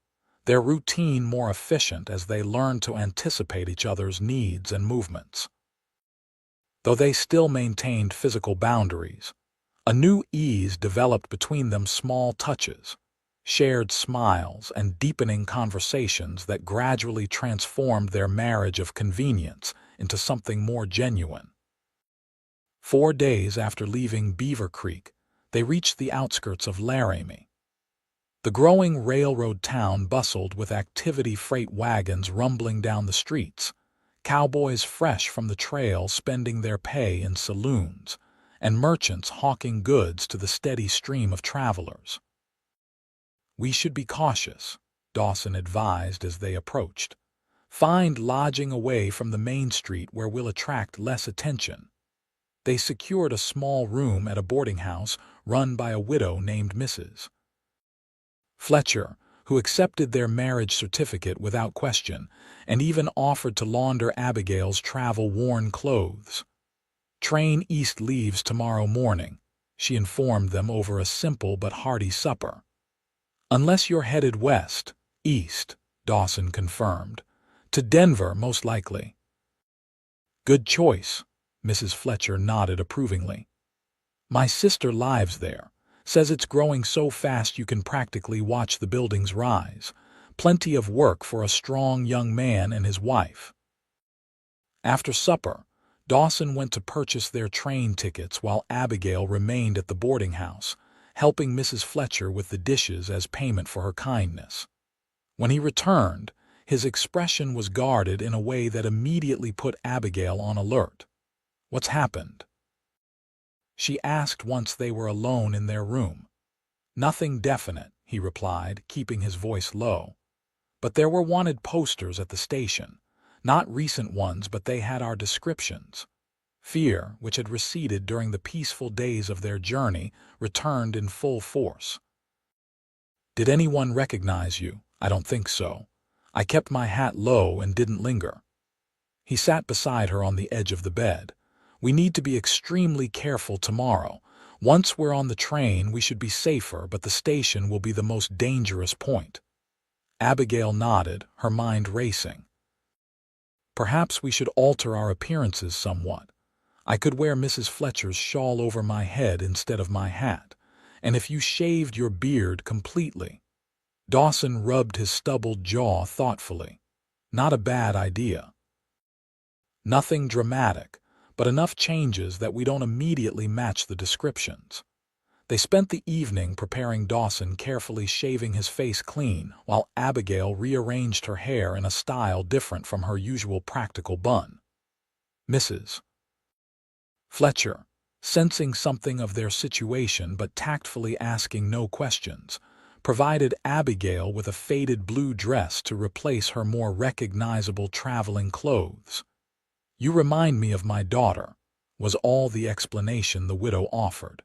their routine more efficient as they learned to anticipate each other's needs and movements. Though they still maintained physical boundaries, a new ease developed between them, small touches, shared smiles, and deepening conversations that gradually transformed their marriage of convenience into something more genuine. 4 days after leaving Beaver Creek, they reached the outskirts of Laramie. The growing railroad town bustled with activity, freight wagons rumbling down the streets, cowboys fresh from the trail spending their pay in saloons, and merchants hawking goods to the steady stream of travelers. "We should be cautious," Dawson advised as they approached. "Find lodging away from the main street where we'll attract less attention." They secured a small room at a boarding house run by a widow named Mrs. Fletcher, who accepted their marriage certificate without question and even offered to launder Abigail's travel-worn clothes. "Train east leaves tomorrow morning," she informed them over a simple but hearty supper. "Unless you're headed west, east," Dawson confirmed. "To Denver, most likely." "Good choice," Mrs. Fletcher nodded approvingly. "My sister lives there. Says it's growing so fast you can practically watch the buildings rise. Plenty of work for a strong young man and his wife." After supper, Dawson went to purchase their train tickets while Abigail remained at the boarding house, helping Mrs. Fletcher with the dishes as payment for her kindness. When he returned, his expression was guarded in a way that immediately put Abigail on alert. "What's happened?" she asked once they were alone in their room. "Nothing definite," he replied, keeping his voice low. "But there were wanted posters at the station. Not recent ones, but they had our descriptions." Fear, which had receded during the peaceful days of their journey, returned in full force. "Did anyone recognize you?" "I don't think so. I kept my hat low and didn't linger." He sat beside her on the edge of the bed. "We need to be extremely careful tomorrow. Once we're on the train, we should be safer, but the station will be the most dangerous point." Abigail nodded, her mind racing. "Perhaps we should alter our appearances somewhat. I could wear Mrs. Fletcher's shawl over my head instead of my hat, and if you shaved your beard completely." Dawson rubbed his stubbled jaw thoughtfully. "Not a bad idea. Nothing dramatic, but enough changes that we don't immediately match the descriptions." They spent the evening preparing, Dawson carefully shaving his face clean, while Abigail rearranged her hair in a style different from her usual practical bun. Mrs. Fletcher, sensing something of their situation but tactfully asking no questions, provided Abigail with a faded blue dress to replace her more recognizable traveling clothes. "You remind me of my daughter," was all the explanation the widow offered.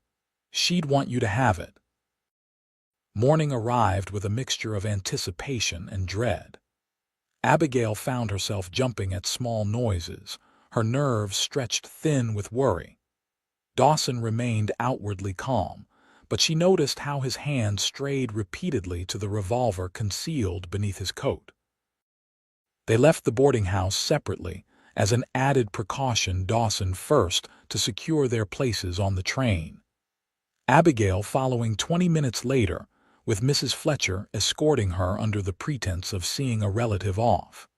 "She'd want you to have it." Morning arrived with a mixture of anticipation and dread. Abigail found herself jumping at small noises, her nerves stretched thin with worry. Dawson remained outwardly calm, but she noticed how his hand strayed repeatedly to the revolver concealed beneath his coat. They left the boarding house separately, as an added precaution, Dawson first to secure their places on the train. Abigail following 20 minutes later, with Mrs. Fletcher escorting her under the pretense of seeing a relative off.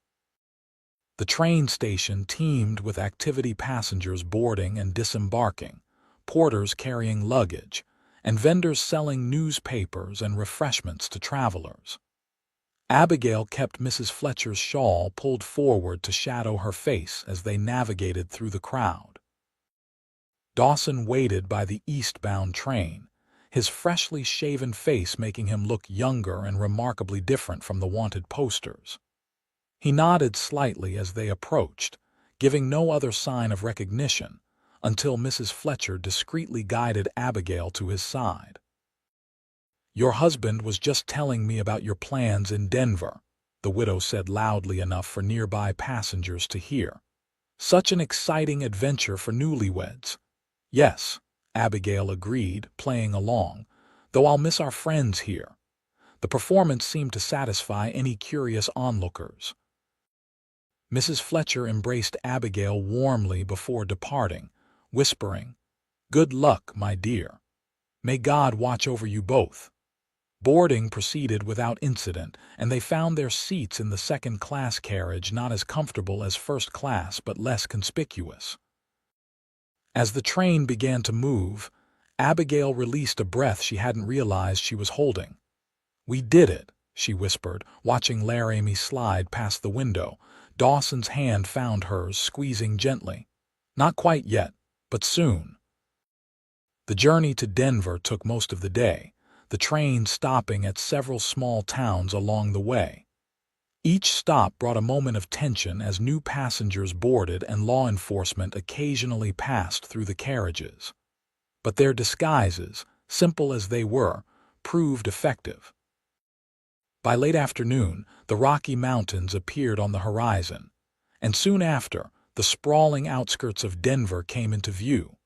The train station teemed with activity, passengers boarding and disembarking, porters carrying luggage, and vendors selling newspapers and refreshments to travelers. Abigail kept Mrs. Fletcher's shawl pulled forward to shadow her face as they navigated through the crowd. Dawson waited by the eastbound train, his freshly shaven face making him look younger and remarkably different from the wanted posters. He nodded slightly as they approached, giving no other sign of recognition, until Mrs. Fletcher discreetly guided Abigail to his side. "Your husband was just telling me about your plans in Denver," the widow said loudly enough for nearby passengers to hear. "Such an exciting adventure for newlyweds." "Yes," Abigail agreed, playing along, "though I'll miss our friends here." The performance seemed to satisfy any curious onlookers. Mrs. Fletcher embraced Abigail warmly before departing, whispering, "Good luck, my dear. May God watch over you both." Boarding proceeded without incident, and they found their seats in the second-class carriage not as comfortable as first class but less conspicuous. As the train began to move, Abigail released a breath she hadn't realized she was holding. "We did it," she whispered, watching Laramie slide past the window. Dawson's hand found hers, squeezing gently. "Not quite yet, but soon." The journey to Denver took most of the day, the train stopping at several small towns along the way. Each stop brought a moment of tension as new passengers boarded and law enforcement occasionally passed through the carriages. But their disguises, simple as they were, proved effective. By late afternoon, the Rocky Mountains appeared on the horizon, and soon after, the sprawling outskirts of Denver came into view.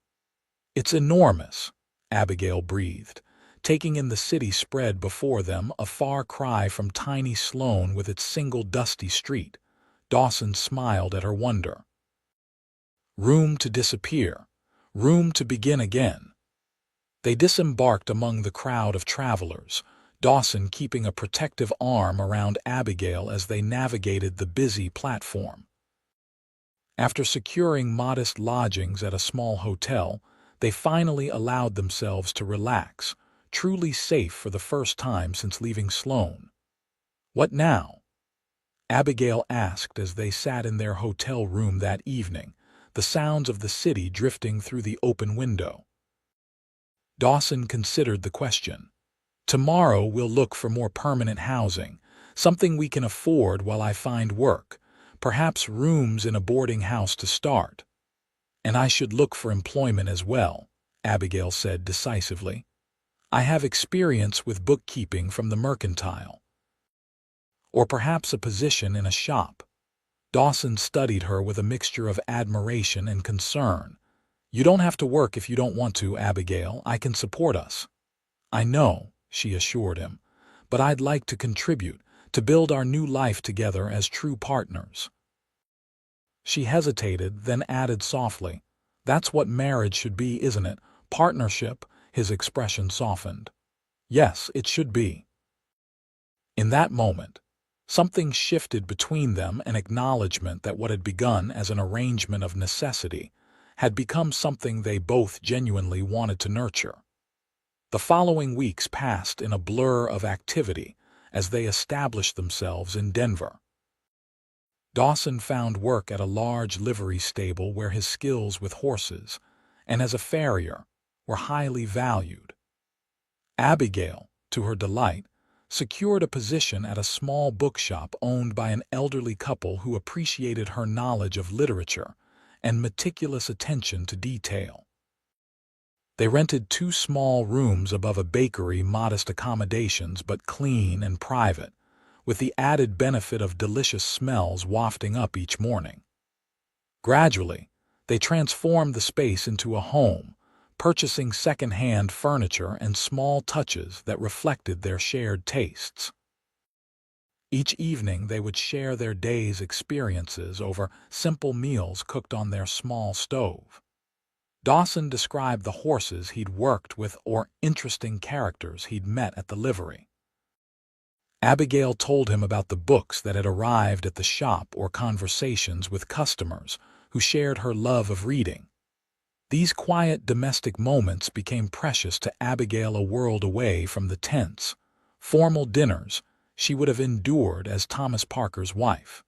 "It's enormous," Abigail breathed, taking in the city spread before them, a far cry from tiny Sloan with its single dusty street. Dawson smiled at her wonder. Room to disappear, room to begin again. They disembarked among the crowd of travelers, Dawson keeping a protective arm around Abigail as they navigated the busy platform. After securing modest lodgings at a small hotel, they finally allowed themselves to relax, truly safe for the first time since leaving Sloan. "What now?" Abigail asked as they sat in their hotel room that evening, the sounds of the city drifting through the open window. Dawson considered the question. "Tomorrow we'll look for more permanent housing, something we can afford while I find work, perhaps rooms in a boarding house to start." "And I should look for employment as well," Abigail said decisively. "I have experience with bookkeeping from the mercantile. Or perhaps a position in a shop." Dawson studied her with a mixture of admiration and concern. "You don't have to work if you don't want to, Abigail. I can support us." "I know," she assured him, "but I'd like to contribute, to build our new life together as true partners." She hesitated, then added softly, "That's what marriage should be, isn't it? Partnership." His expression softened. "Yes, it should be." In that moment, something shifted between them, an acknowledgement that what had begun as an arrangement of necessity had become something they both genuinely wanted to nurture. The following weeks passed in a blur of activity as they established themselves in Denver. Dawson found work at a large livery stable where his skills with horses and as a farrier were highly valued. Abigail, to her delight, secured a position at a small bookshop owned by an elderly couple who appreciated her knowledge of literature and meticulous attention to detail. They rented 2 small rooms above a bakery, modest accommodations but clean and private, with the added benefit of delicious smells wafting up each morning. Gradually, they transformed the space into a home, purchasing second-hand furniture and small touches that reflected their shared tastes. Each evening they would share their day's experiences over simple meals cooked on their small stove. Dawson described the horses he'd worked with or interesting characters he'd met at the livery. Abigail told him about the books that had arrived at the shop or conversations with customers who shared her love of reading. These quiet domestic moments became precious to Abigail, a world away from the tense, formal dinners she would have endured as Thomas Parker's wife.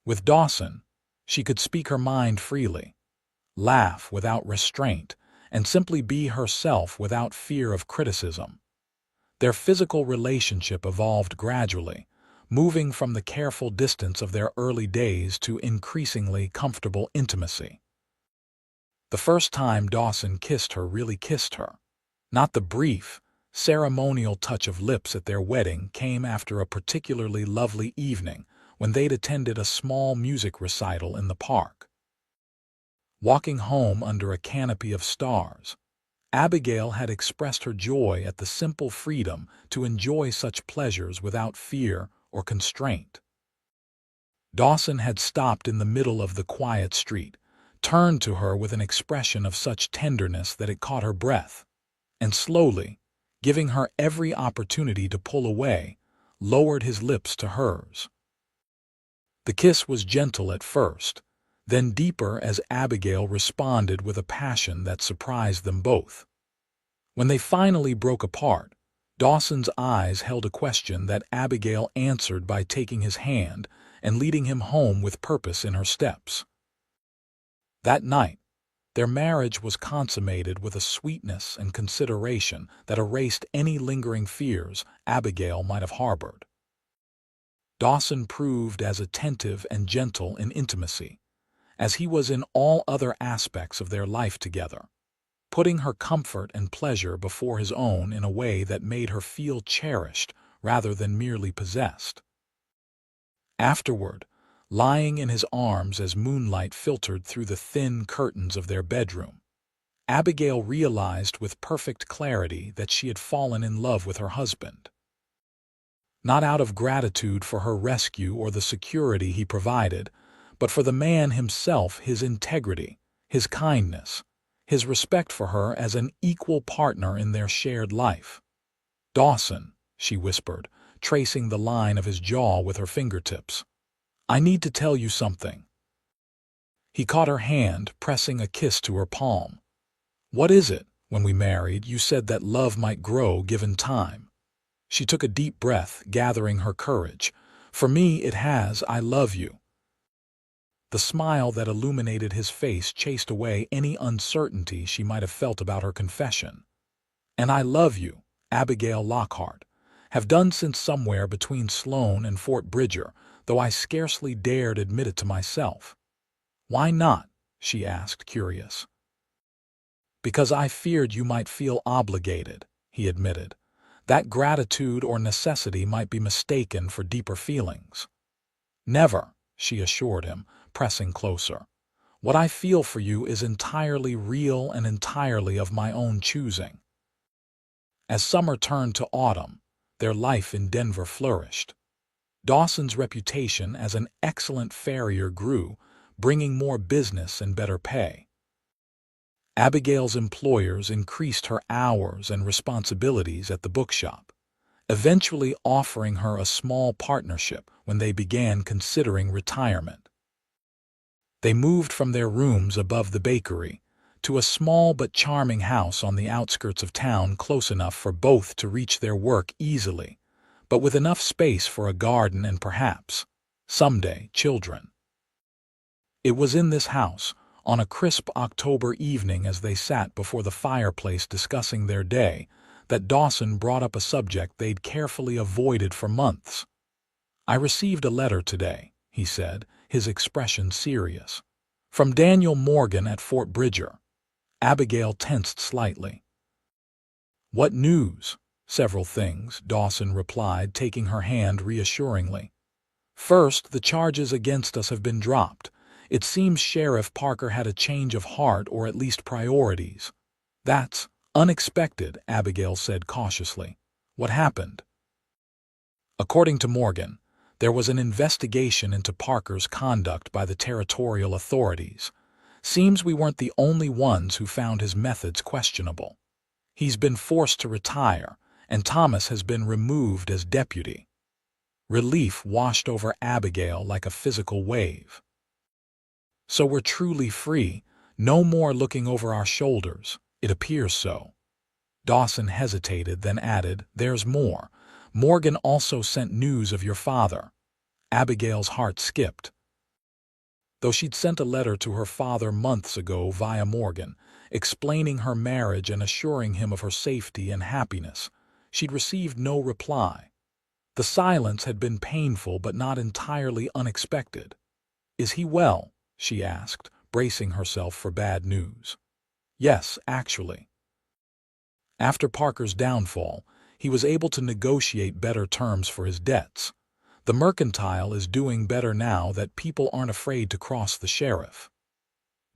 With Dawson, she could speak her mind freely, laugh without restraint, and simply be herself without fear of criticism. Their physical relationship evolved gradually, moving from the careful distance of their early days to increasingly comfortable intimacy. The first time Dawson kissed her, really kissed her, not the brief, ceremonial touch of lips at their wedding, came after a particularly lovely evening when they'd attended a small music recital in the park. Walking home under a canopy of stars, Abigail had expressed her joy at the simple freedom to enjoy such pleasures without fear or constraint. Dawson had stopped in the middle of the quiet street, turned to her with an expression of such tenderness that it caught her breath, and slowly, giving her every opportunity to pull away, lowered his lips to hers. The kiss was gentle at first, then deeper as Abigail responded with a passion that surprised them both. When they finally broke apart, Dawson's eyes held a question that Abigail answered by taking his hand and leading him home with purpose in her steps. That night, their marriage was consummated with a sweetness and consideration that erased any lingering fears Abigail might have harbored. Dawson proved as attentive and gentle in intimacy as he was in all other aspects of their life together, putting her comfort and pleasure before his own in a way that made her feel cherished rather than merely possessed. Afterward, lying in his arms as moonlight filtered through the thin curtains of their bedroom, Abigail realized with perfect clarity that she had fallen in love with her husband. Not out of gratitude for her rescue or the security he provided, but for the man himself, his integrity, his kindness, his respect for her as an equal partner in their shared life. "Dawson," she whispered, tracing the line of his jaw with her fingertips, "I need to tell you something." He caught her hand, pressing a kiss to her palm. "What is it? When we married, you said that love might grow given time." She took a deep breath, gathering her courage. "For me, it has. I love you." The smile that illuminated his face chased away any uncertainty she might have felt about her confession. "And I love you, Abigail Lockheart, have done since somewhere between Sloan and Fort Bridger, though I scarcely dared admit it to myself." "Why not?" she asked, curious. "Because I feared you might feel obligated," he admitted. "That gratitude or necessity might be mistaken for deeper feelings." "Never," she assured him, pressing closer. What I feel for you is entirely real and entirely of my own choosing. As summer turned to autumn, their life in Denver flourished. Dawson's reputation as an excellent farrier grew, bringing more business and better pay. Abigail's employers increased her hours and responsibilities at the bookshop, eventually offering her a small partnership when they began considering retirement. They moved from their rooms above the bakery to a small but charming house on the outskirts of town, close enough for both to reach their work easily, but with enough space for a garden and perhaps, someday, children. It was in this house, on a crisp October evening as they sat before the fireplace discussing their day, that Dawson brought up a subject they'd carefully avoided for months. "I received a letter today," he said, his expression serious. "From Daniel Morgan at Fort Bridger." Abigail tensed slightly. "What news?" "Several things," Dawson replied, taking her hand reassuringly. "First, the charges against us have been dropped. It seems Sheriff Parker had a change of heart, or at least priorities." "That's unexpected," Abigail said cautiously. "What happened?" "According to Morgan, there was an investigation into Parker's conduct by the territorial authorities. Seems we weren't the only ones who found his methods questionable. He's been forced to retire, and Thomas has been removed as deputy." Relief washed over Abigail like a physical wave. "So we're truly free, no more looking over our shoulders." "It appears so." Dawson hesitated, then added, "There's more. Morgan also sent news of your father." Abigail's heart skipped. Though she'd sent a letter to her father months ago via Morgan, explaining her marriage and assuring him of her safety and happiness, she'd received no reply. The silence had been painful but not entirely unexpected. "Is he well?" she asked, bracing herself for bad news. "Yes, actually. After Parker's downfall, he was able to negotiate better terms for his debts. The mercantile is doing better now that people aren't afraid to cross the sheriff."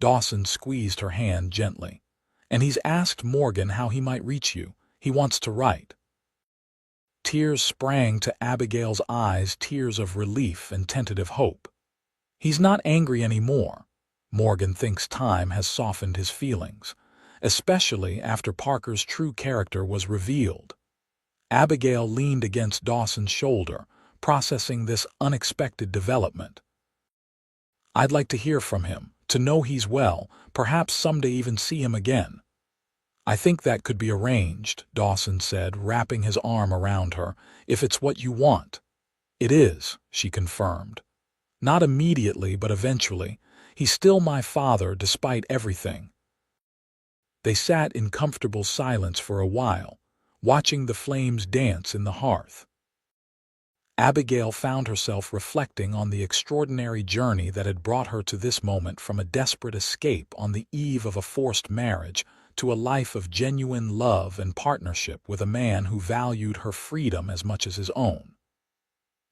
Dawson squeezed her hand gently. "And he's asked Morgan how he might reach you. He wants to write." Tears sprang to Abigail's eyes, tears of relief and tentative hope. "He's not angry anymore. Morgan thinks time has softened his feelings, especially after Parker's true character was revealed." Abigail leaned against Dawson's shoulder, processing this unexpected development. "I'd like to hear from him, to know he's well, perhaps someday even see him again." "I think that could be arranged," Dawson said, wrapping his arm around her, "if it's what you want." "It is," she confirmed. "Not immediately, but eventually. He's still my father, despite everything." They sat in comfortable silence for a while, watching the flames dance in the hearth. Abigail found herself reflecting on the extraordinary journey that had brought her to this moment, from a desperate escape on the eve of a forced marriage to a life of genuine love and partnership with a man who valued her freedom as much as his own.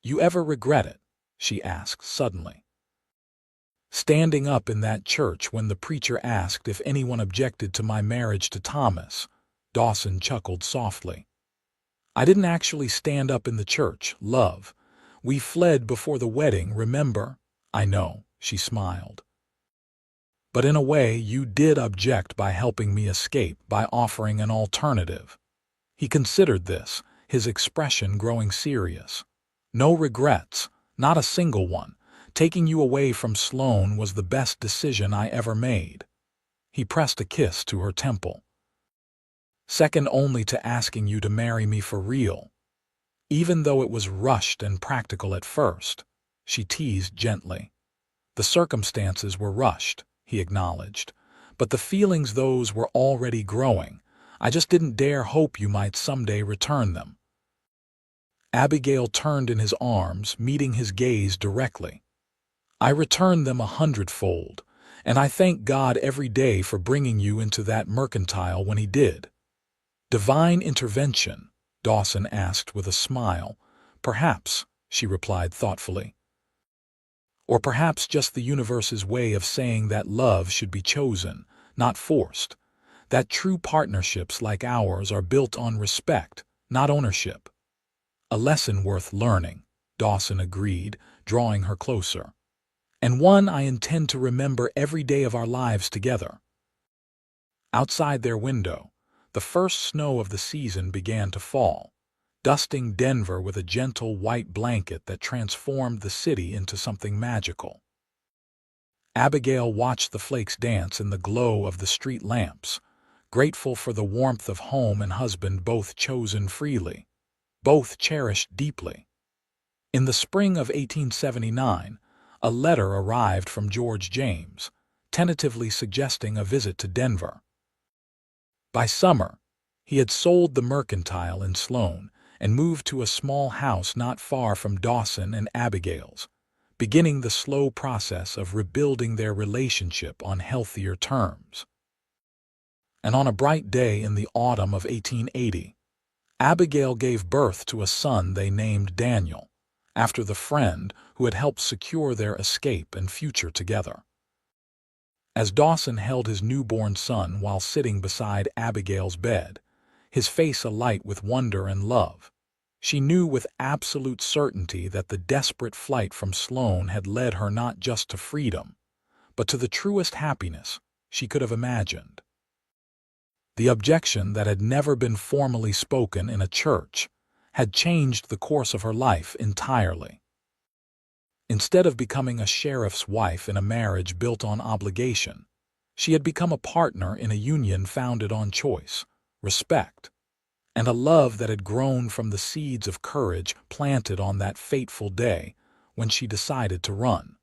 "You ever regret it?" she asked suddenly. "Standing up in that church when the preacher asked if anyone objected to my marriage to Thomas," Dawson chuckled softly. "I didn't actually stand up in the church, love. We fled before the wedding, remember?" "I know," she smiled. "But in a way, you did object by helping me escape, by offering an alternative." He considered this, his expression growing serious. "No regrets, not a single one. Taking you away from Sloan was the best decision I ever made." He pressed a kiss to her temple. "Second only to asking you to marry me for real. Even though it was rushed and practical at first," she teased gently. "The circumstances were rushed," he acknowledged, "but the feelings, those were already growing. I just didn't dare hope you might someday return them." Abigail turned in his arms, meeting his gaze directly. "I returned them 100-fold, and I thank God every day for bringing you into that mercantile when he did." "Divine intervention?" Dawson asked with a smile. "Perhaps," she replied thoughtfully. Or perhaps just the universe's way of saying that love should be chosen, not forced. That true partnerships like ours are built on respect, not ownership. A lesson worth learning, Dawson agreed, drawing her closer. And one I intend to remember every day of our lives together. Outside their window, the first snow of the season began to fall, dusting Denver with a gentle white blanket that transformed the city into something magical. Abigail watched the flakes dance in the glow of the street lamps, grateful for the warmth of home and husband both chosen freely, both cherished deeply. In the spring of 1879, a letter arrived from George James, tentatively suggesting a visit to Denver. By summer, he had sold the mercantile in Sloan and moved to a small house not far from Dawson and Abigail's, beginning the slow process of rebuilding their relationship on healthier terms. And on a bright day in the autumn of 1880, Abigail gave birth to a son they named Daniel, after the friend who had helped secure their escape and future together. As Dawson held his newborn son while sitting beside Abigail's bed, his face alight with wonder and love, she knew with absolute certainty that the desperate flight from Sloan had led her not just to freedom, but to the truest happiness she could have imagined. The objection that had never been formally spoken in a church had changed the course of her life entirely. Instead of becoming a sheriff's wife in a marriage built on obligation, she had become a partner in a union founded on choice, respect, and a love that had grown from the seeds of courage planted on that fateful day when she decided to run.